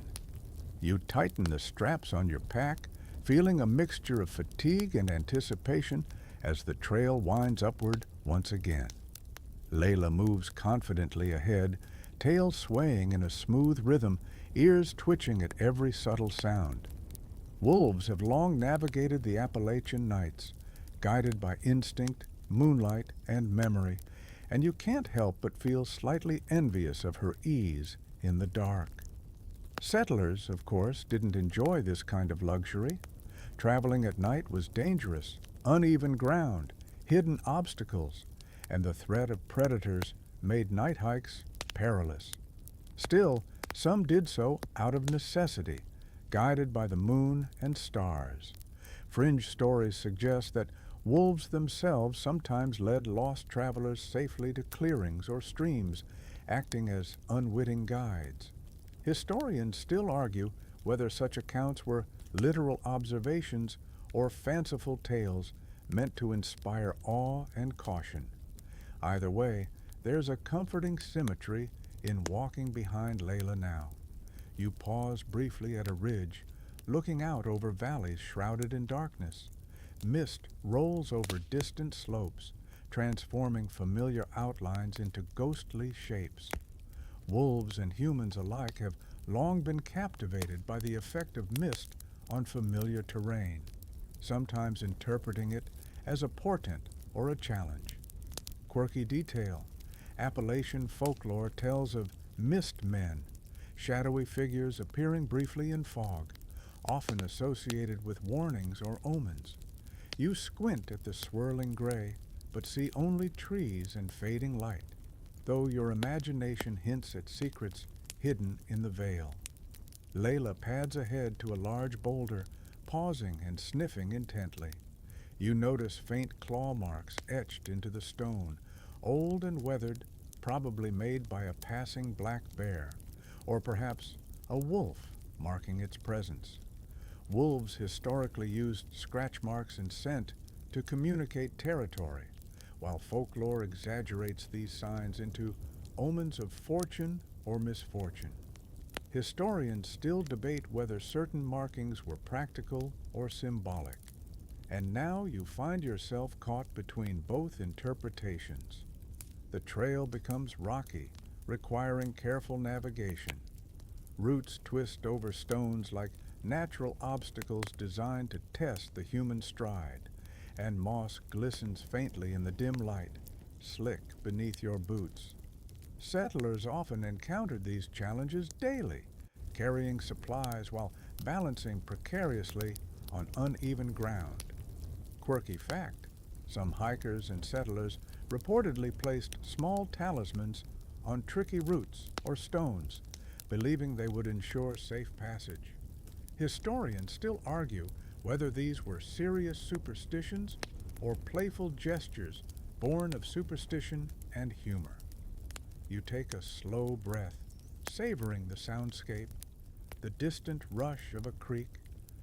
Speaker 1: You tighten the straps on your pack, feeling a mixture of fatigue and anticipation as the trail winds upward once again. Leila moves confidently ahead, tail swaying in a smooth rhythm, ears twitching at every subtle sound. Wolves have long navigated the Appalachian nights, guided by instinct, moonlight, and memory, and you can't help but feel slightly envious of her ease in the dark. Settlers, of course, didn't enjoy this kind of luxury. Traveling at night was dangerous, uneven ground, hidden obstacles, and the threat of predators made night hikes perilous. Still, some did so out of necessity, guided by the moon and stars. Fringe stories suggest that wolves themselves sometimes led lost travelers safely to clearings or streams, acting as unwitting guides. Historians still argue whether such accounts were literal observations or fanciful tales meant to inspire awe and caution. Either way, there's a comforting symmetry in walking behind Leila now. You pause briefly at a ridge, looking out over valleys shrouded in darkness. Mist rolls over distant slopes, transforming familiar outlines into ghostly shapes. Wolves and humans alike have long been captivated by the effect of mist on familiar terrain, sometimes interpreting it as a portent or a challenge. Quirky detail. Appalachian folklore tells of mist men, shadowy figures appearing briefly in fog, often associated with warnings or omens. You squint at the swirling gray, but see only trees and fading light, though your imagination hints at secrets hidden in the veil. Leila pads ahead to a large boulder, pausing and sniffing intently. You notice faint claw marks etched into the stone, old and weathered, probably made by a passing black bear, or perhaps a wolf marking its presence. Wolves historically used scratch marks and scent to communicate territory, while folklore exaggerates these signs into omens of fortune or misfortune. Historians still debate whether certain markings were practical or symbolic, and now you find yourself caught between both interpretations. The trail becomes rocky, requiring careful navigation. Roots twist over stones like natural obstacles designed to test the human stride, and moss glistens faintly in the dim light, slick beneath your boots. Settlers often encountered these challenges daily, carrying supplies while balancing precariously on uneven ground. Quirky fact: some hikers and settlers reportedly placed small talismans on tricky roots or stones, believing they would ensure safe passage. Historians still argue whether these were serious superstitions or playful gestures born of superstition and humor. You take a slow breath, savoring the soundscape, the distant rush of a creek,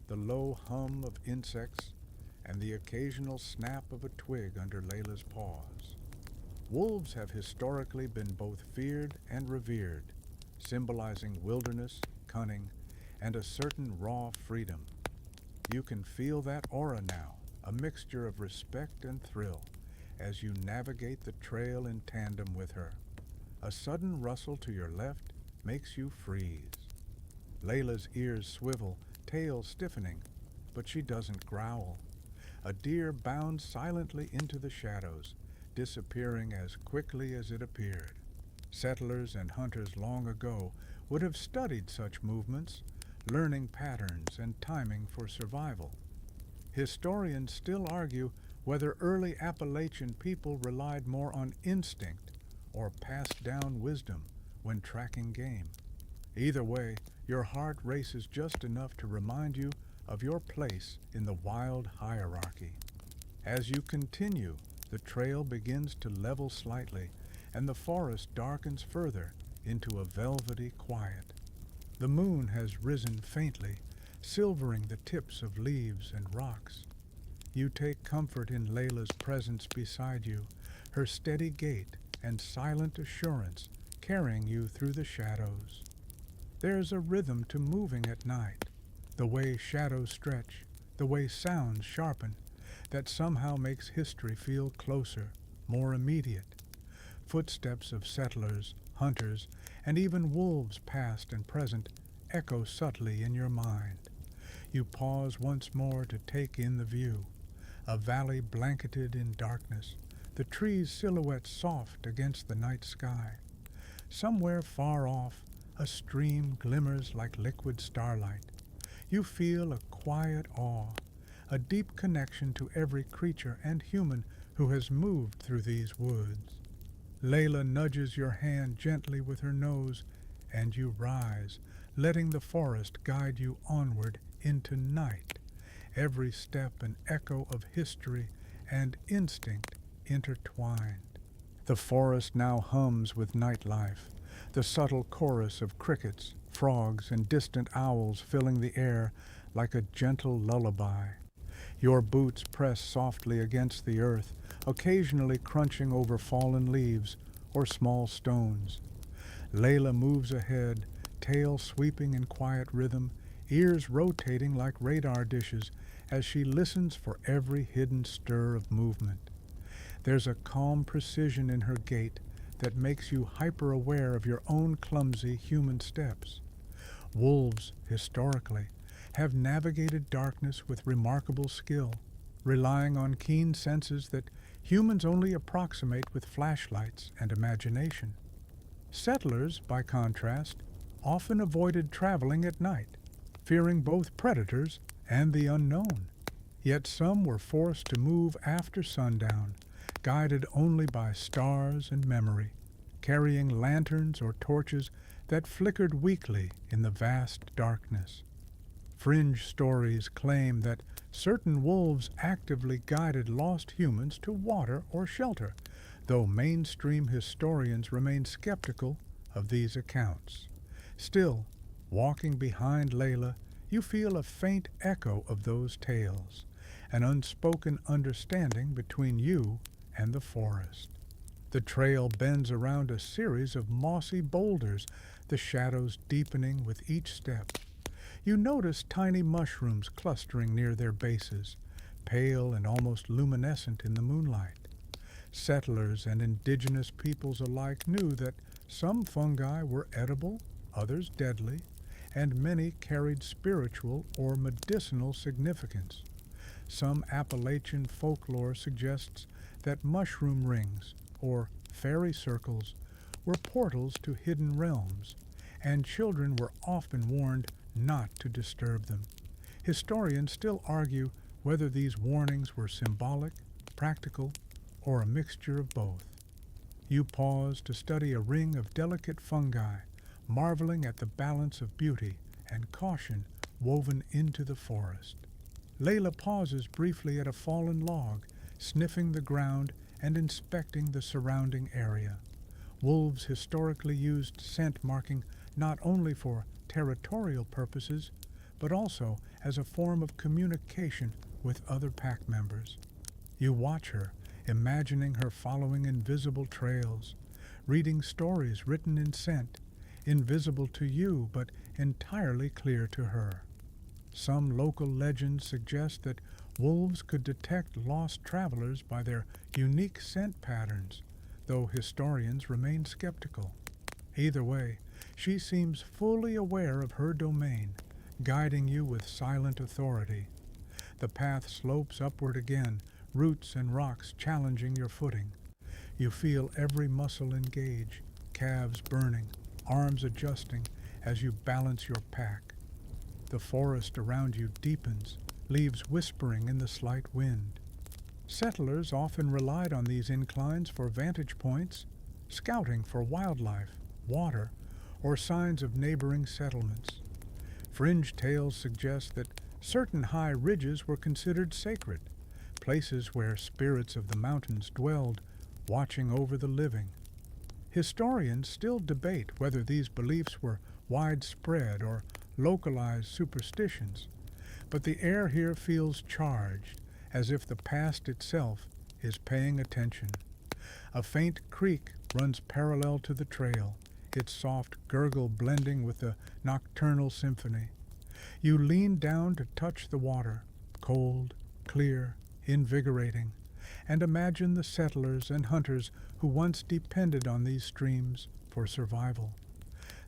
Speaker 1: the low hum of insects, and the occasional snap of a twig under Leila's paws. Wolves have historically been both feared and revered, symbolizing wilderness, cunning, and a certain raw freedom. You can feel that aura now, a mixture of respect and thrill, as you navigate the trail in tandem with her. A sudden rustle to your left makes you freeze. Leila's ears swivel, tail stiffening, but she doesn't growl. A deer bounds silently into the shadows, disappearing as quickly as it appeared. Settlers and hunters long ago would have studied such movements, learning patterns and timing for survival. Historians still argue whether early Appalachian people relied more on instinct or passed down wisdom when tracking game. Either way, your heart races just enough to remind you of your place in the wild hierarchy. As you continue, the trail begins to level slightly, and the forest darkens further into a velvety quiet. The moon has risen faintly, silvering the tips of leaves and rocks. You take comfort in Leila's presence beside you, her steady gait and silent assurance carrying you through the shadows. There's a rhythm to moving at night, the way shadows stretch, the way sounds sharpen, that somehow makes history feel closer, more immediate. Footsteps of settlers, hunters, and even wolves past and present echo subtly in your mind. You pause once more to take in the view, a valley blanketed in darkness, the trees' silhouettes soft against the night sky. Somewhere far off, a stream glimmers like liquid starlight. You feel a quiet awe, a deep connection to every creature and human who has moved through these woods. Leila nudges your hand gently with her nose, and you rise, letting the forest guide you onward into night, every step an echo of history and instinct intertwined. The forest now hums with nightlife, the subtle chorus of crickets, frogs, and distant owls filling the air like a gentle lullaby. Your boots press softly against the earth, occasionally crunching over fallen leaves or small stones. Leila moves ahead, tail sweeping in quiet rhythm, ears rotating like radar dishes as she listens for every hidden stir of movement. There's a calm precision in her gait that makes you hyper-aware of your own clumsy human steps. Wolves, historically, have navigated darkness with remarkable skill, relying on keen senses that humans only approximate with flashlights and imagination. Settlers, by contrast, often avoided traveling at night, fearing both predators and the unknown. Yet some were forced to move after sundown, guided only by stars and memory, carrying lanterns or torches that flickered weakly in the vast darkness. Fringe stories claim that certain wolves actively guided lost humans to water or shelter, though mainstream historians remain skeptical of these accounts. Still, walking behind Leila, you feel a faint echo of those tales, an unspoken understanding between you and the forest. The trail bends around a series of mossy boulders, the shadows deepening with each step. You notice tiny mushrooms clustering near their bases, pale and almost luminescent in the moonlight. Settlers and indigenous peoples alike knew that some fungi were edible, others deadly, and many carried spiritual or medicinal significance. Some Appalachian folklore suggests that mushroom rings, or fairy circles, were portals to hidden realms, and children were often warned not to disturb them. Historians still argue whether these warnings were symbolic, practical, or a mixture of both. You pause to study a ring of delicate fungi, marveling at the balance of beauty and caution woven into the forest. Leila pauses briefly at a fallen log, sniffing the ground and inspecting the surrounding area. Wolves historically used scent marking not only for territorial purposes, but also as a form of communication with other pack members. You watch her, imagining her following invisible trails, reading stories written in scent, invisible to you but entirely clear to her. Some local legends suggest that wolves could detect lost travelers by their unique scent patterns, though historians remain skeptical. Either way, she seems fully aware of her domain, guiding you with silent authority. The path slopes upward again, roots and rocks challenging your footing. You feel every muscle engage, calves burning, arms adjusting as you balance your pack. The forest around you deepens, leaves whispering in the slight wind. Settlers often relied on these inclines for vantage points, scouting for wildlife, water, or signs of neighboring settlements. Fringe tales suggest that certain high ridges were considered sacred, places where spirits of the mountains dwelled, watching over the living. Historians still debate whether these beliefs were widespread or localized superstitions, but the air here feels charged, as if the past itself is paying attention. A faint creek runs parallel to the trail, its soft gurgle blending with the nocturnal symphony. You lean down to touch the water, cold, clear, invigorating, and imagine the settlers and hunters who once depended on these streams for survival.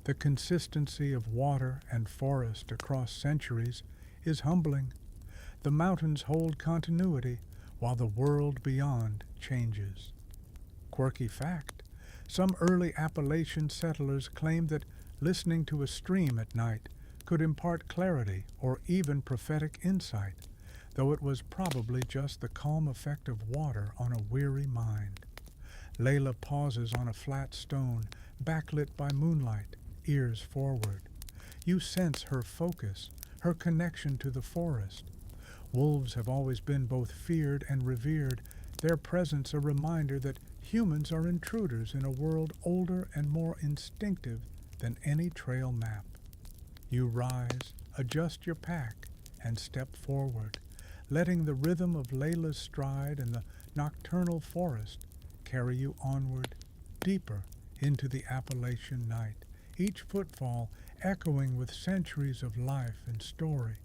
Speaker 1: The consistency of water and forest across centuries is humbling. The mountains hold continuity while the world beyond changes. Quirky fact: some early Appalachian settlers claimed that listening to a stream at night could impart clarity or even prophetic insight, though it was probably just the calm effect of water on a weary mind. Leila pauses on a flat stone, backlit by moonlight, ears forward. You sense her focus, her connection to the forest. Wolves have always been both feared and revered, their presence a reminder that humans are intruders in a world older and more instinctive than any trail map. You rise, adjust your pack, and step forward, letting the rhythm of Leila's stride and the nocturnal forest carry you onward, deeper into the Appalachian night, each footfall echoing with centuries of life and story.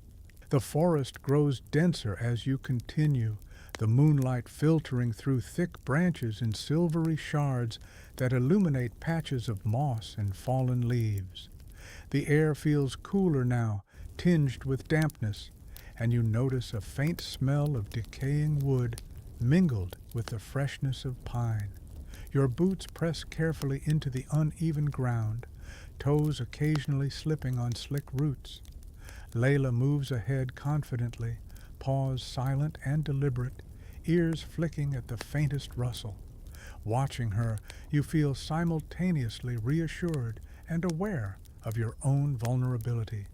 Speaker 1: The forest grows denser as you continue, the moonlight filtering through thick branches in silvery shards that illuminate patches of moss and fallen leaves. The air feels cooler now, tinged with dampness, and you notice a faint smell of decaying wood mingled with the freshness of pine. Your boots press carefully into the uneven ground, toes occasionally slipping on slick roots. Leila moves ahead confidently, paws silent and deliberate, ears flicking at the faintest rustle. Watching her, you feel simultaneously reassured and aware of your own vulnerability.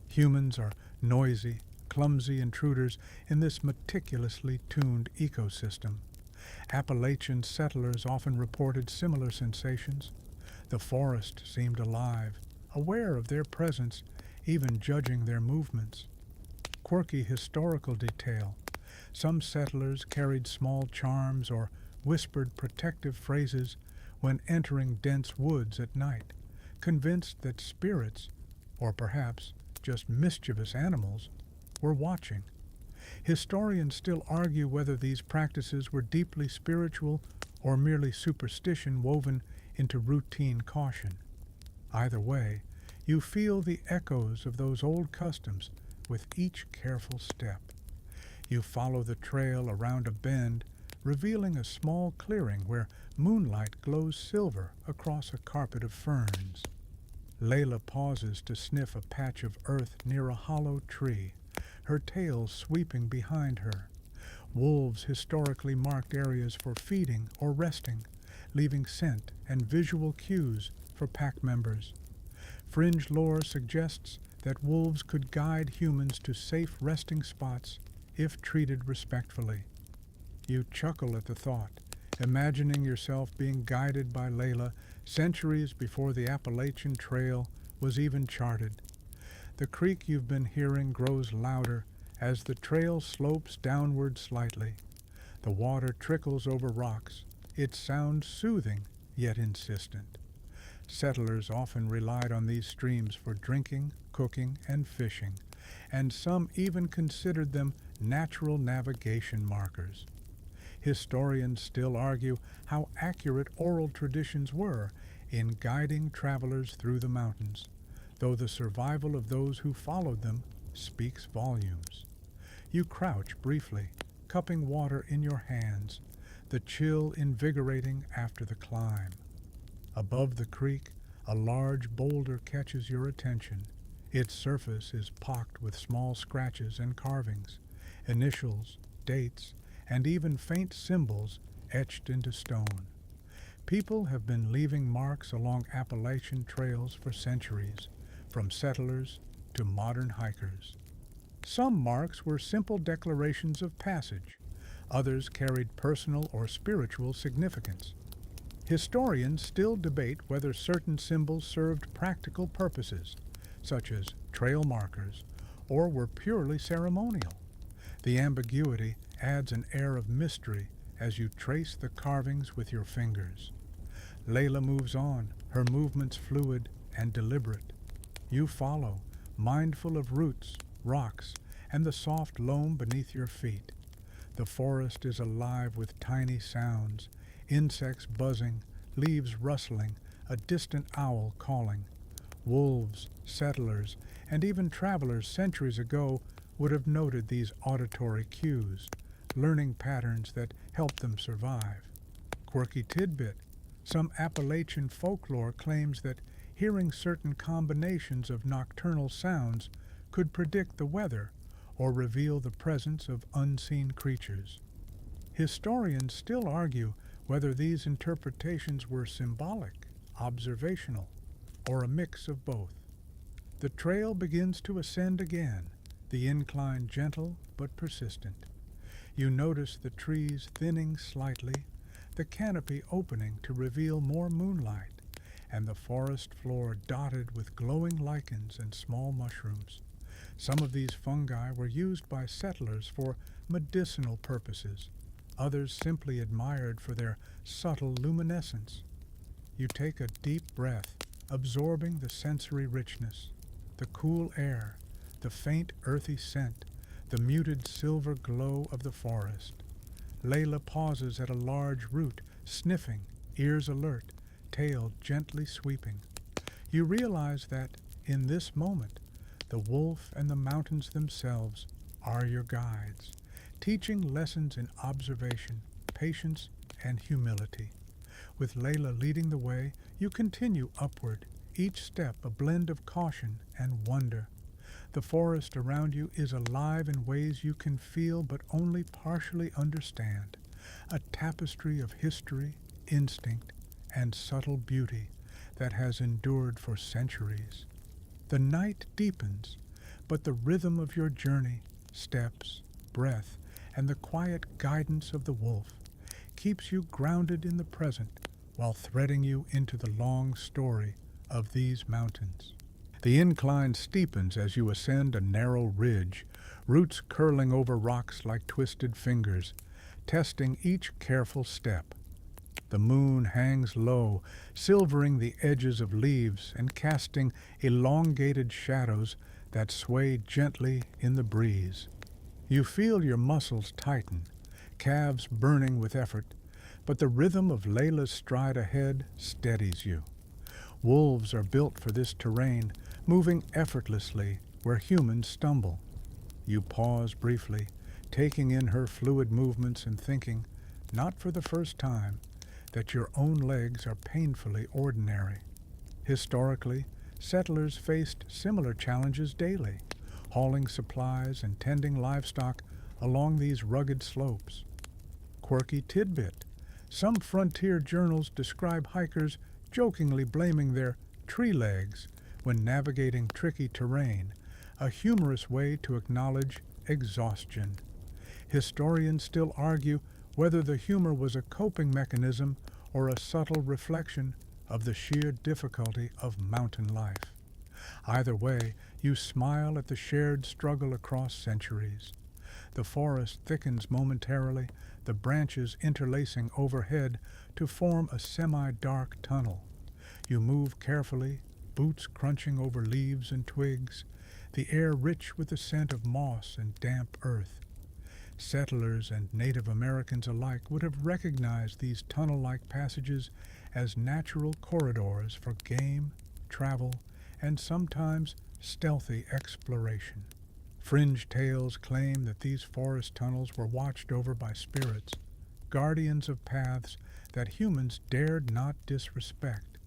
Speaker 1: Humans are noisy, clumsy intruders in this meticulously tuned ecosystem. Appalachian settlers often reported similar sensations. The forest seemed alive, aware of their presence, even judging their movements. Quirky historical detail. Some settlers carried small charms or whispered protective phrases when entering dense woods at night, convinced that spirits, or perhaps just mischievous animals, were watching. Historians still argue whether these practices were deeply spiritual or merely superstition woven into routine caution. Either way, you feel the echoes of those old customs with each careful step. You follow the trail around a bend, revealing a small clearing where moonlight glows silver across a carpet of ferns. Leila pauses to sniff a patch of earth near a hollow tree, her tail sweeping behind her. Wolves historically marked areas for feeding or resting, leaving scent and visual cues for pack members. Fringe lore suggests that wolves could guide humans to safe resting spots if treated respectfully. You chuckle at the thought, imagining yourself being guided by Leila centuries before the Appalachian Trail was even charted. The creak you've been hearing grows louder as the trail slopes downward slightly. The water trickles over rocks, its sound soothing yet insistent. Settlers often relied on these streams for drinking, cooking, and fishing, and some even considered them natural navigation markers. Historians still argue how accurate oral traditions were in guiding travelers through the mountains, though the survival of those who followed them speaks volumes. You crouch briefly, cupping water in your hands, the chill invigorating after the climb. Above the creek, a large boulder catches your attention. Its surface is pocked with small scratches and carvings, initials, dates, and even faint symbols etched into stone. People have been leaving marks along Appalachian trails for centuries, from settlers to modern hikers. Some marks were simple declarations of passage. Others carried personal or spiritual significance. Historians still debate whether certain symbols served practical purposes, such as trail markers, or were purely ceremonial. The ambiguity adds an air of mystery as you trace the carvings with your fingers. Leila moves on, her movements fluid and deliberate. You follow, mindful of roots, rocks, and the soft loam beneath your feet. The forest is alive with tiny sounds, insects buzzing, leaves rustling, a distant owl calling. Wolves, settlers, and even travelers centuries ago would have noted these auditory cues, learning patterns that helped them survive. Quirky tidbit: some Appalachian folklore claims that hearing certain combinations of nocturnal sounds could predict the weather or reveal the presence of unseen creatures. Historians still argue whether these interpretations were symbolic, observational, or a mix of both. The trail begins to ascend again, the incline gentle but persistent. You notice the trees thinning slightly, the canopy opening to reveal more moonlight, and the forest floor dotted with glowing lichens and small mushrooms. Some of these fungi were used by settlers for medicinal purposes, others simply admired for their subtle luminescence. You take a deep breath, absorbing the sensory richness, the cool air, the faint earthy scent, the muted silver glow of the forest. Leila pauses at a large root, sniffing, ears alert, tail gently sweeping. You realize that, in this moment, the wolf and the mountains themselves are your guides, teaching lessons in observation, patience, and humility. With Leila leading the way, you continue upward, each step a blend of caution and wonder. The forest around you is alive in ways you can feel but only partially understand, a tapestry of history, instinct, and subtle beauty that has endured for centuries. The night deepens, but the rhythm of your journey, steps, breath, and the quiet guidance of the wolf keeps you grounded in the present while threading you into the long story of these mountains. The incline steepens as you ascend a narrow ridge, roots curling over rocks like twisted fingers, testing each careful step. The moon hangs low, silvering the edges of leaves and casting elongated shadows that sway gently in the breeze. You feel your muscles tighten, calves burning with effort, but the rhythm of Leila's stride ahead steadies you. Wolves are built for this terrain, moving effortlessly where humans stumble. You pause briefly, taking in her fluid movements and thinking, not for the first time, that your own legs are painfully ordinary. Historically, settlers faced similar challenges daily, hauling supplies and tending livestock along these rugged slopes. Quirky tidbit: some frontier journals describe hikers jokingly blaming their tree legs when navigating tricky terrain, a humorous way to acknowledge exhaustion. Historians still argue whether the humor was a coping mechanism or a subtle reflection of the sheer difficulty of mountain life. Either way, you smile at the shared struggle across centuries. The forest thickens momentarily, the branches interlacing overhead to form a semi-dark tunnel. You move carefully, boots crunching over leaves and twigs, the air rich with the scent of moss and damp earth. Settlers and Native Americans alike would have recognized these tunnel-like passages as natural corridors for game, travel, and sometimes stealthy exploration. Fringe tales claim that these forest tunnels were watched over by spirits, guardians of paths that humans dared not disrespect.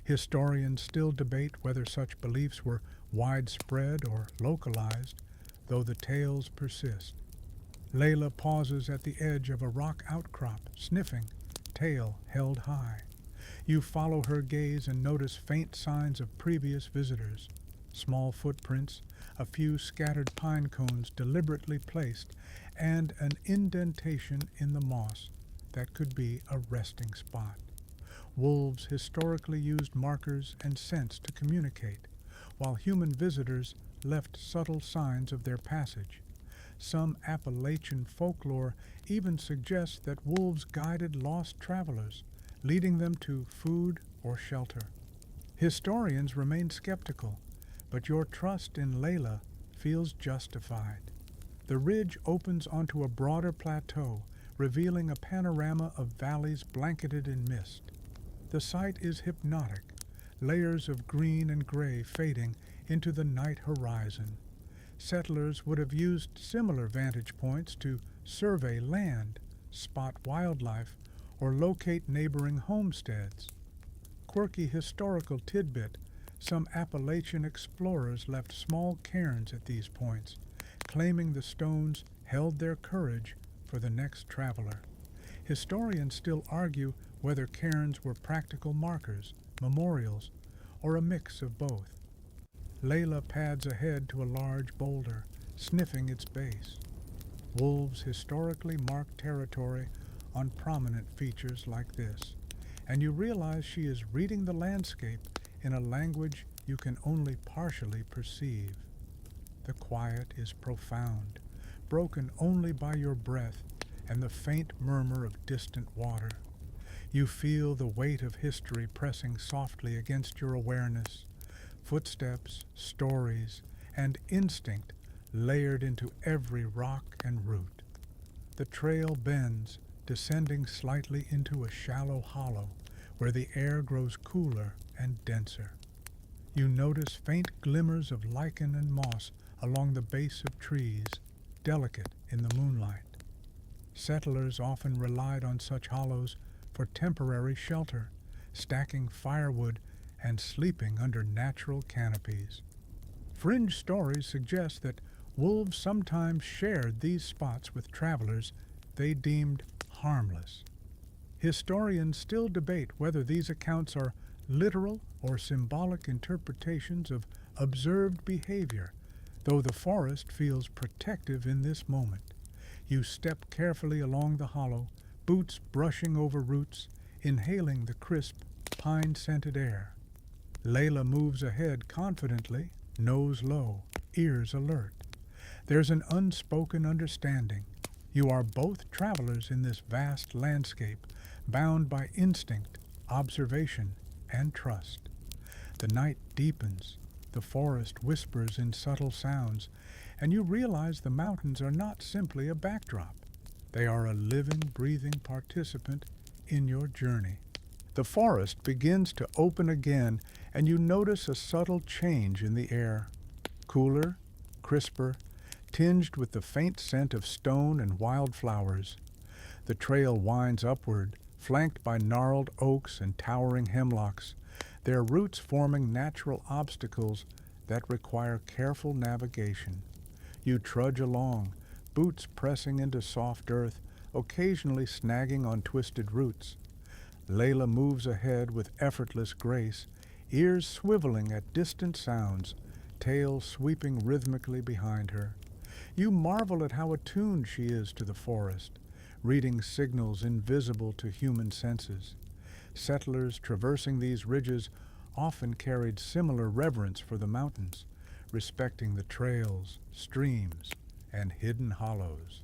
Speaker 1: Historians still debate whether such beliefs were widespread or localized, though the tales persist. Leila pauses at the edge of a rock outcrop, sniffing, tail held high. You follow her gaze and notice faint signs of previous visitors, small footprints, a few scattered pine cones deliberately placed, and an indentation in the moss that could be a resting spot. Wolves historically used markers and scents to communicate, while human visitors left subtle signs of their passage. Some Appalachian folklore even suggests that wolves guided lost travelers, leading them to food or shelter. Historians remain skeptical, but your trust in Leila feels justified. The ridge opens onto a broader plateau, revealing a panorama of valleys blanketed in mist. The sight is hypnotic, layers of green and gray fading into the night horizon. Settlers would have used similar vantage points to survey land, spot wildlife, or locate neighboring homesteads. Quirky historical tidbit: some Appalachian explorers left small cairns at these points, claiming the stones held their courage for the next traveler. Historians still argue whether cairns were practical markers, memorials, or a mix of both. Leila pads ahead to a large boulder, sniffing its base. Wolves historically mark territory on prominent features like this, and you realize she is reading the landscape in a language you can only partially perceive. The quiet is profound, broken only by your breath and the faint murmur of distant water. You feel the weight of history pressing softly against your awareness, footsteps, stories, and instinct layered into every rock and root. The trail bends, descending slightly into a shallow hollow where the air grows cooler and denser. You notice faint glimmers of lichen and moss along the base of trees, delicate in the moonlight. Settlers often relied on such hollows for temporary shelter, stacking firewood and sleeping under natural canopies. Fringe stories suggest that wolves sometimes shared these spots with travelers they deemed harmless. Historians still debate whether these accounts are literal or symbolic interpretations of observed behavior, though the forest feels protective in this moment. You step carefully along the hollow, boots brushing over roots, inhaling the crisp, pine-scented air. Leila moves ahead confidently, nose low, ears alert. There's an unspoken understanding. You are both travelers in this vast landscape, bound by instinct, observation, and trust. The night deepens, the forest whispers in subtle sounds, and you realize the mountains are not simply a backdrop. They are a living, breathing participant in your journey. The forest begins to open again, and you notice a subtle change in the air. Cooler, crisper, tinged with the faint scent of stone and wildflowers. The trail winds upward, flanked by gnarled oaks and towering hemlocks, their roots forming natural obstacles that require careful navigation. You trudge along, boots pressing into soft earth, occasionally snagging on twisted roots. Leila moves ahead with effortless grace, ears swiveling at distant sounds, tail sweeping rhythmically behind her. You marvel at how attuned she is to the forest, reading signals invisible to human senses. Settlers traversing these ridges often carried similar reverence for the mountains, respecting the trails, streams, and hidden hollows.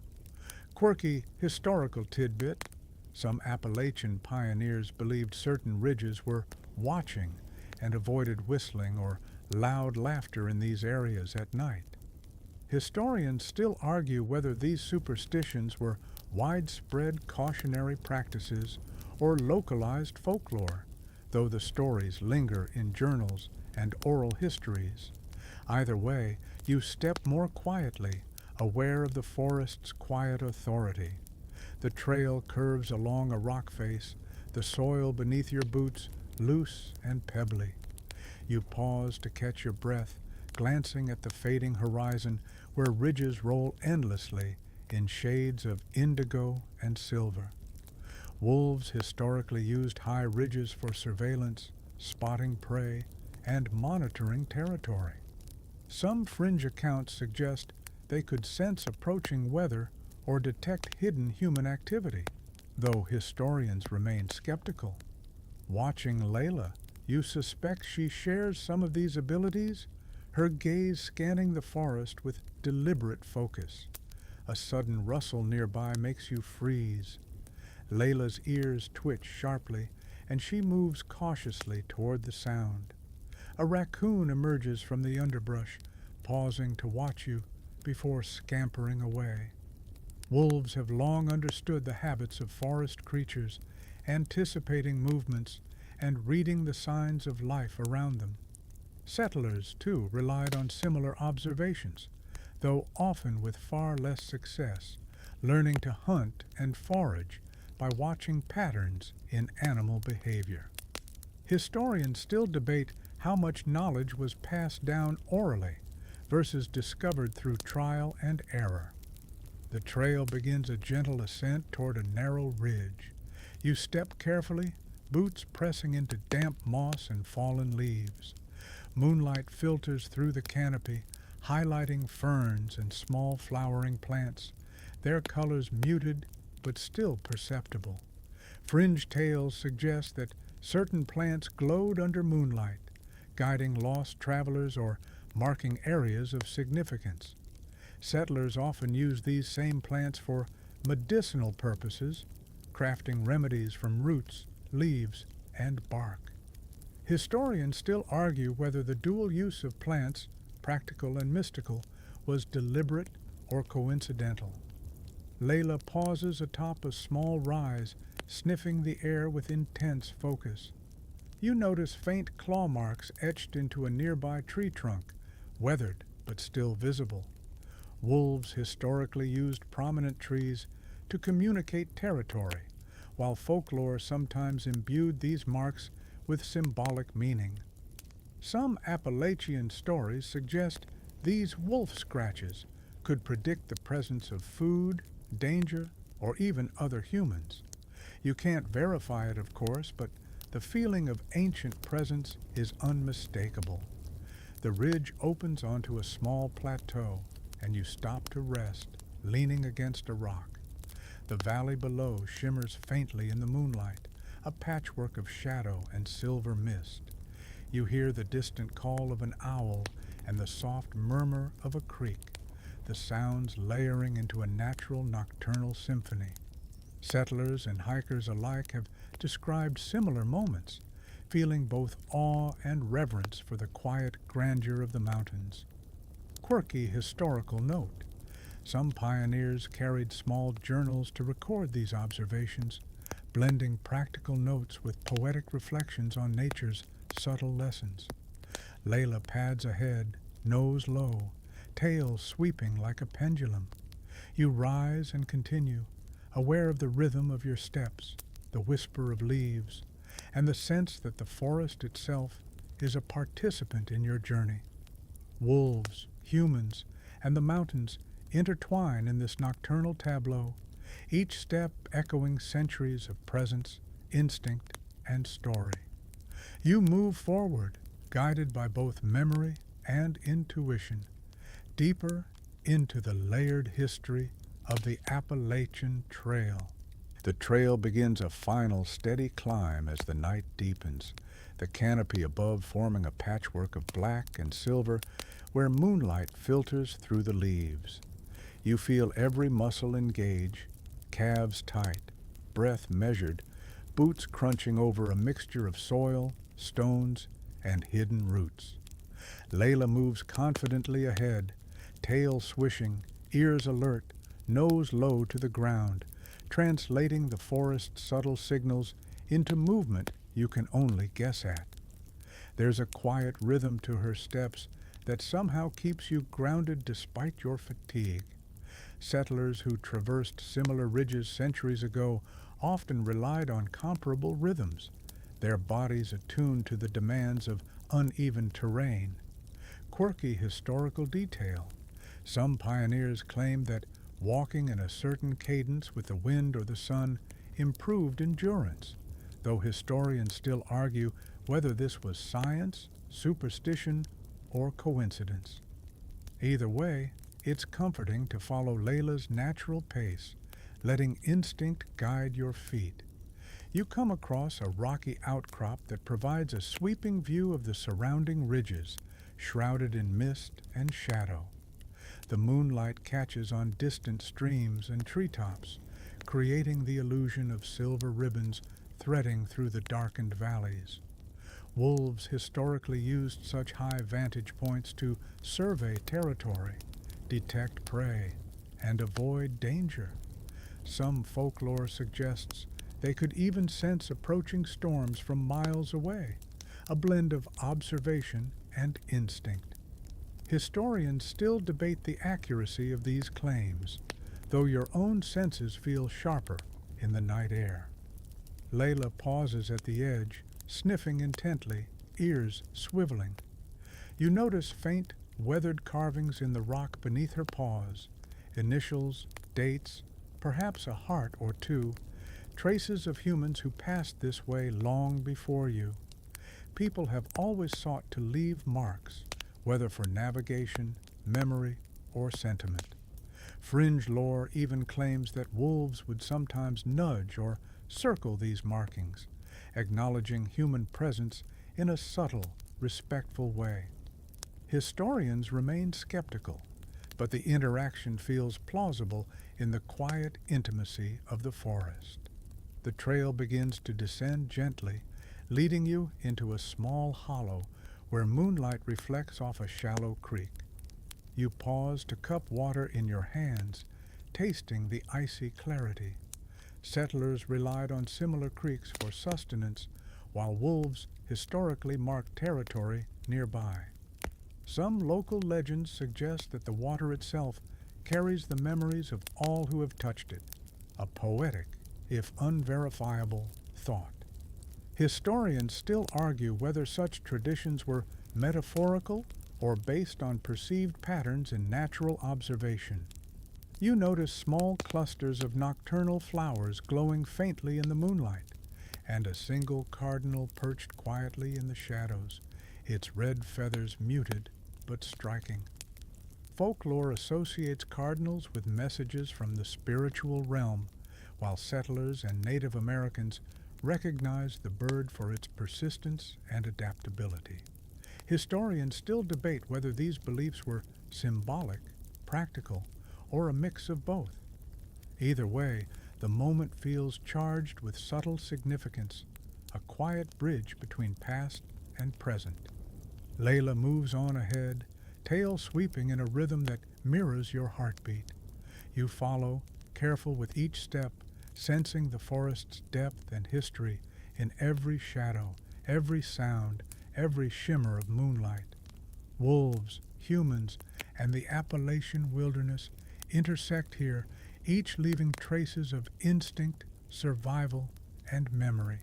Speaker 1: Quirky historical tidbit: some Appalachian pioneers believed certain ridges were watching and avoided whistling or loud laughter in these areas at night. Historians still argue whether these superstitions were widespread cautionary practices or localized folklore, though the stories linger in journals and oral histories. Either way, you step more quietly, aware of the forest's quiet authority. The trail curves along a rock face, the soil beneath your boots loose and pebbly. You pause to catch your breath, glancing at the fading horizon where ridges roll endlessly in shades of indigo and silver. Wolves historically used high ridges for surveillance, spotting prey, and monitoring territory. Some fringe accounts suggest they could sense approaching weather or detect hidden human activity, though historians remain skeptical. Watching Leila, you suspect she shares some of these abilities, her gaze scanning the forest with deliberate focus. A sudden rustle nearby makes you freeze. Leila's ears twitch sharply, and she moves cautiously toward the sound. A raccoon emerges from the underbrush, pausing to watch you before scampering away. Wolves have long understood the habits of forest creatures, anticipating movements and reading the signs of life around them. Settlers, too, relied on similar observations, though often with far less success, learning to hunt and forage by watching patterns in animal behavior. Historians still debate how much knowledge was passed down orally versus discovered through trial and error. The trail begins a gentle ascent toward a narrow ridge. You step carefully, boots pressing into damp moss and fallen leaves. Moonlight filters through the canopy, highlighting ferns and small flowering plants, their colors muted but still perceptible. Fringe tales suggest that certain plants glowed under moonlight, guiding lost travelers or marking areas of significance. Settlers often use these same plants for medicinal purposes, crafting remedies from roots, leaves, and bark. Historians still argue whether the dual use of plants, practical and mystical, was deliberate or coincidental. Leila pauses atop a small rise, sniffing the air with intense focus. You notice faint claw marks etched into a nearby tree trunk, weathered but still visible. Wolves historically used prominent trees to communicate territory, while folklore sometimes imbued these marks with symbolic meaning. Some Appalachian stories suggest these wolf scratches could predict the presence of food, danger, or even other humans. You can't verify it, of course, but the feeling of ancient presence is unmistakable. The ridge opens onto a small plateau, and you stop to rest, leaning against a rock. The valley below shimmers faintly in the moonlight, a patchwork of shadow and silver mist. You hear the distant call of an owl and the soft murmur of a creek, the sounds layering into a natural nocturnal symphony. Settlers and hikers alike have described similar moments, feeling both awe and reverence for the quiet grandeur of the mountains. Quirky historical note. Some pioneers carried small journals to record these observations, blending practical notes with poetic reflections on nature's subtle lessons. Leila pads ahead, nose low, tail sweeping like a pendulum. You rise and continue, aware of the rhythm of your steps, the whisper of leaves, and the sense that the forest itself is a participant in your journey. Wolves, humans, and the mountains intertwine in this nocturnal tableau, each step echoing centuries of presence, instinct, and story. You move forward, guided by both memory and intuition, deeper into the layered history of the Appalachian Trail. The trail begins a final steady climb as the night deepens, the canopy above forming a patchwork of black and silver where moonlight filters through the leaves. You feel every muscle engage, calves tight, breath measured, boots crunching over a mixture of soil, stones, and hidden roots. Leila moves confidently ahead, tail swishing, ears alert, nose low to the ground, translating the forest's subtle signals into movement you can only guess at. There's a quiet rhythm to her steps that somehow keeps you grounded despite your fatigue. Settlers who traversed similar ridges centuries ago often relied on comparable rhythms, their bodies attuned to the demands of uneven terrain. Quirky historical detail. Some pioneers claimed that walking in a certain cadence with the wind or the sun improved endurance, though historians still argue whether this was science, superstition, or coincidence. Either way, it's comforting to follow Leila's natural pace, letting instinct guide your feet. You come across a rocky outcrop that provides a sweeping view of the surrounding ridges, shrouded in mist and shadow. The moonlight catches on distant streams and treetops, creating the illusion of silver ribbons threading through the darkened valleys. Wolves historically used such high vantage points to survey territory, detect prey, and avoid danger. Some folklore suggests they could even sense approaching storms from miles away, a blend of observation and instinct. Historians still debate the accuracy of these claims, though your own senses feel sharper in the night air. Leila pauses at the edge, sniffing intently, ears swiveling. You notice faint, weathered carvings in the rock beneath her paws, initials, dates, perhaps a heart or two, traces of humans who passed this way long before you. People have always sought to leave marks, whether for navigation, memory, or sentiment. Fringe lore even claims that wolves would sometimes nudge or circle these markings, acknowledging human presence in a subtle, respectful way. Historians remain skeptical, but the interaction feels plausible in the quiet intimacy of the forest. The trail begins to descend gently, leading you into a small hollow where moonlight reflects off a shallow creek. You pause to cup water in your hands, tasting the icy clarity. Settlers relied on similar creeks for sustenance, while wolves historically marked territory nearby. Some local legends suggest that the water itself carries the memories of all who have touched it, a poetic, if unverifiable, thought. Historians still argue whether such traditions were metaphorical or based on perceived patterns in natural observation. You notice small clusters of nocturnal flowers glowing faintly in the moonlight, and a single cardinal perched quietly in the shadows, its red feathers muted but striking. Folklore associates cardinals with messages from the spiritual realm, while settlers and Native Americans recognize the bird for its persistence and adaptability. Historians still debate whether these beliefs were symbolic, practical, or a mix of both. Either way, the moment feels charged with subtle significance, a quiet bridge between past and present. Leila moves on ahead, tail sweeping in a rhythm that mirrors your heartbeat. You follow, careful with each step, sensing the forest's depth and history in every shadow, every sound, every shimmer of moonlight. Wolves, humans, and the Appalachian wilderness intersect here, each leaving traces of instinct, survival, and memory.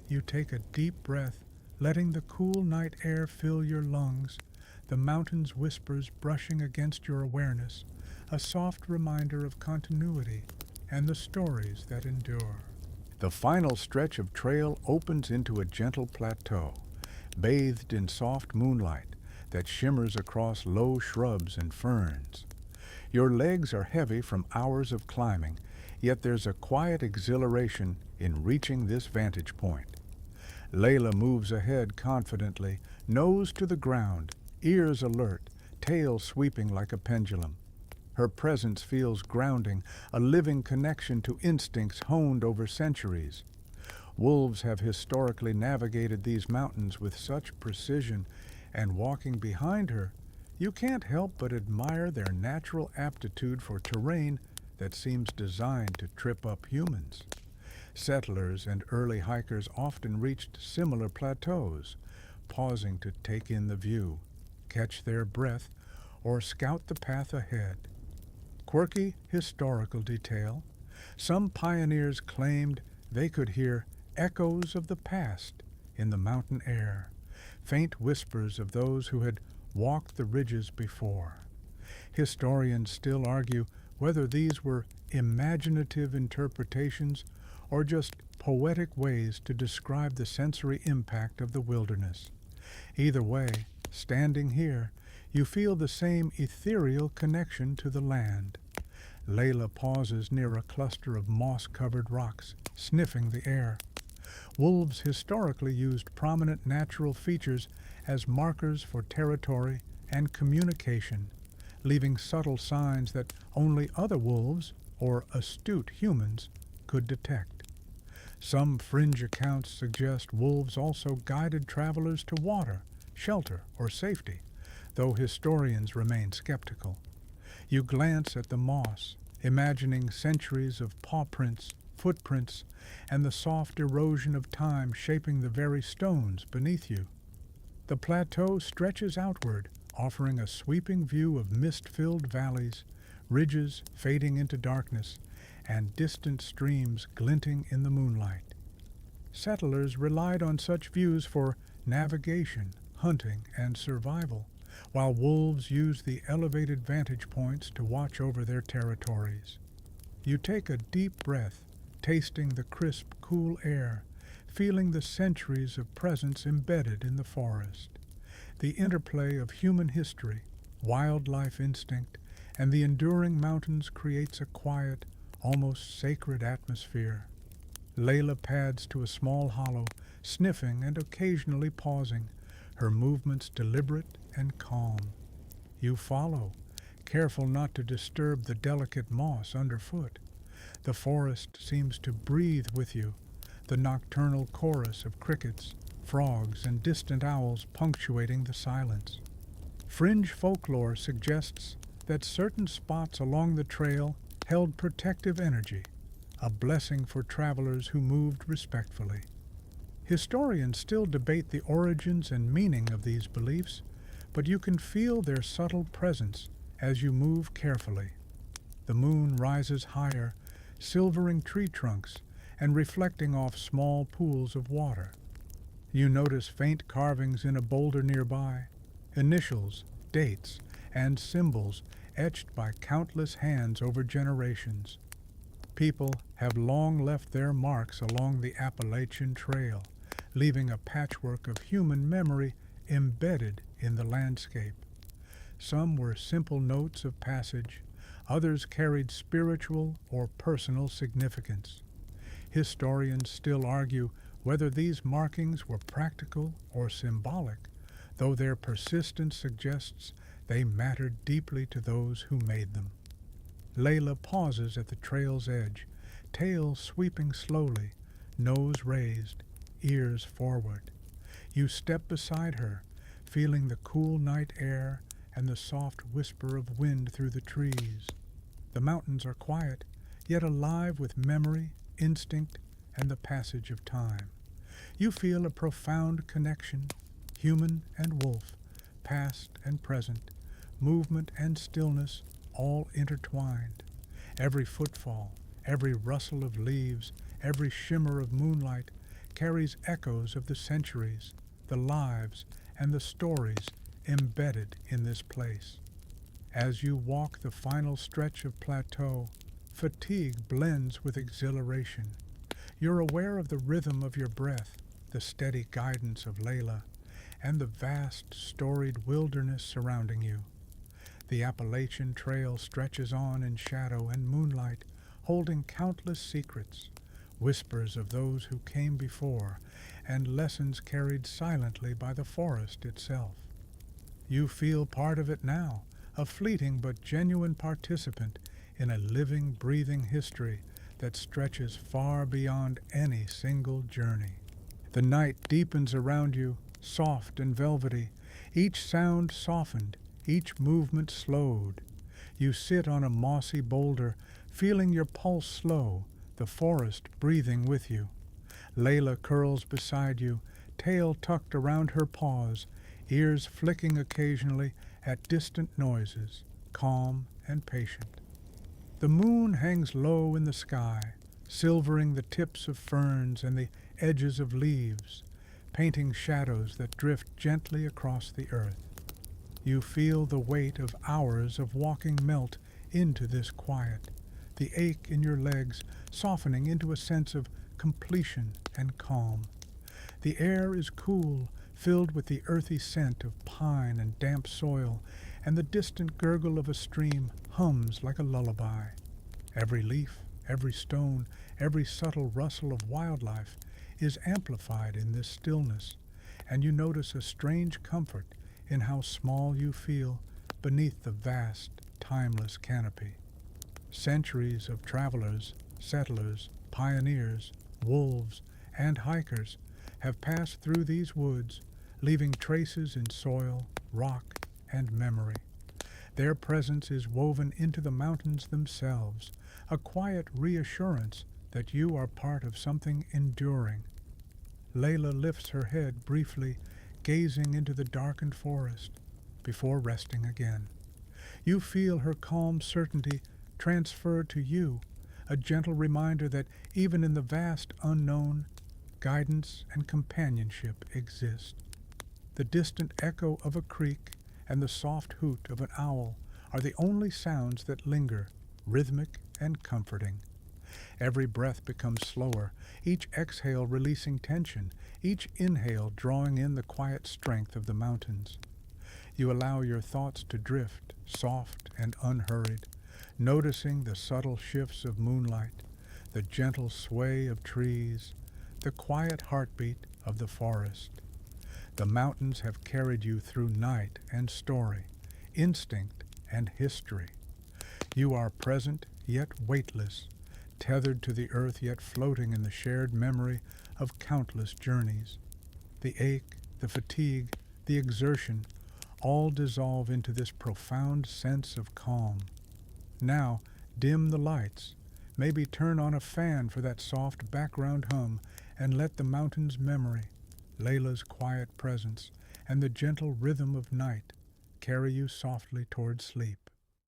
Speaker 1: You take a deep breath, letting the cool night air fill your lungs, the mountain's whispers brushing against your awareness, a soft reminder of continuity and the stories that endure. The final stretch of trail opens into a gentle plateau, bathed in soft moonlight that shimmers across low shrubs and ferns. Your legs are heavy from hours of climbing, yet there's a quiet exhilaration in reaching this vantage point. Leila moves ahead confidently, nose to the ground, ears alert, tail sweeping like a pendulum. Her presence feels grounding, a living connection to instincts honed over centuries. Wolves have historically navigated these mountains with such precision, and walking behind her, you can't help but admire their natural aptitude for terrain that seems designed to trip up humans. Settlers and early hikers often reached similar plateaus, pausing to take in the view, catch their breath, or scout the path ahead. Quirky historical detail. Some pioneers claimed they could hear echoes of the past in the mountain air, faint whispers of those who had walked the ridges before. Historians still argue whether these were imaginative interpretations or just poetic ways to describe the sensory impact of the wilderness. Either way, standing here, you feel the same ethereal connection to the land. Leila pauses near a cluster of moss-covered rocks, sniffing the air. Wolves historically used prominent natural features as markers for territory and communication, leaving subtle signs that only other wolves, or astute humans, could detect. Some fringe accounts suggest wolves also guided travelers to water, shelter, or safety, though historians remain skeptical. You glance at the moss, imagining centuries of paw prints, footprints, and the soft erosion of time shaping the very stones beneath you. The plateau stretches outward, offering a sweeping view of mist-filled valleys, ridges fading into darkness, and distant streams glinting in the moonlight. Settlers relied on such views for navigation, hunting, and survival, while wolves used the elevated vantage points to watch over their territories. You take a deep breath, tasting the crisp, cool air, feeling the centuries of presence embedded in the forest. The interplay of human history, wildlife instinct, and the enduring mountains creates a quiet, almost sacred atmosphere. Leila pads to a small hollow, sniffing and occasionally pausing, her movements deliberate and calm. You follow, careful not to disturb the delicate moss underfoot. The forest seems to breathe with you, the nocturnal chorus of crickets, frogs, and distant owls punctuating the silence. Fringe folklore suggests that certain spots along the trail held protective energy, a blessing for travelers who moved respectfully. Historians still debate the origins and meaning of these beliefs, but you can feel their subtle presence as you move carefully. The moon rises higher, silvering tree trunks and reflecting off small pools of water. You notice faint carvings in a boulder nearby, initials, dates, and symbols etched by countless hands over generations. People have long left their marks along the Appalachian Trail, leaving a patchwork of human memory embedded in the landscape. Some were simple notes of passage, others carried spiritual or personal significance. Historians still argue whether these markings were practical or symbolic, though their persistence suggests they mattered deeply to those who made them. Leila pauses at the trail's edge, tail sweeping slowly, nose raised, ears forward. You step beside her, feeling the cool night air and the soft whisper of wind through the trees. The mountains are quiet, yet alive with memory, instinct, and the passage of time. You feel a profound connection, human and wolf, past and present, movement and stillness all intertwined. Every footfall, every rustle of leaves, every shimmer of moonlight carries echoes of the centuries, the lives, and the stories embedded in this place. As you walk the final stretch of plateau, fatigue blends with exhilaration. You're aware of the rhythm of your breath, the steady guidance of Leila, and the vast, storied wilderness surrounding you. The Appalachian Trail stretches on in shadow and moonlight, holding countless secrets, whispers of those who came before, and lessons carried silently by the forest itself. You feel part of it now, a fleeting but genuine participant in a living, breathing history that stretches far beyond any single journey. The night deepens around you, soft and velvety, each sound softened, each movement slowed. You sit on a mossy boulder, feeling your pulse slow, the forest breathing with you. Leila curls beside you, tail tucked around her paws, ears flicking occasionally at distant noises, calm and patient. The moon hangs low in the sky, silvering the tips of ferns and the edges of leaves, painting shadows that drift gently across the earth. You feel the weight of hours of walking melt into this quiet, the ache in your legs softening into a sense of completion and calm. The air is cool, filled with the earthy scent of pine and damp soil, and the distant gurgle of a stream hums like a lullaby. Every leaf, every stone, every subtle rustle of wildlife is amplified in this stillness, and you notice a strange comfort in how small you feel beneath the vast, timeless canopy. Centuries of travelers, settlers, pioneers, wolves, and hikers have passed through these woods, leaving traces in soil, rock, and memory. Their presence is woven into the mountains themselves, a quiet reassurance that you are part of something enduring. Leila lifts her head briefly, gazing into the darkened forest, before resting again. You feel her calm certainty transferred to you, a gentle reminder that even in the vast unknown, guidance and companionship exist. The distant echo of a creek and the soft hoot of an owl are the only sounds that linger, rhythmic and comforting. Every breath becomes slower, each exhale releasing tension, each inhale drawing in the quiet strength of the mountains. You allow your thoughts to drift, soft and unhurried, noticing the subtle shifts of moonlight, the gentle sway of trees, the quiet heartbeat of the forest. The mountains have carried you through night and story, instinct and history. You are present yet weightless, tethered to the earth yet floating in the shared memory of countless journeys. The ache, the fatigue, the exertion, all dissolve into this profound sense of calm. Now, dim the lights, maybe turn on a fan for that soft background hum, and let the mountain's memory, Leila's quiet presence, and the gentle rhythm of night carry you softly toward sleep.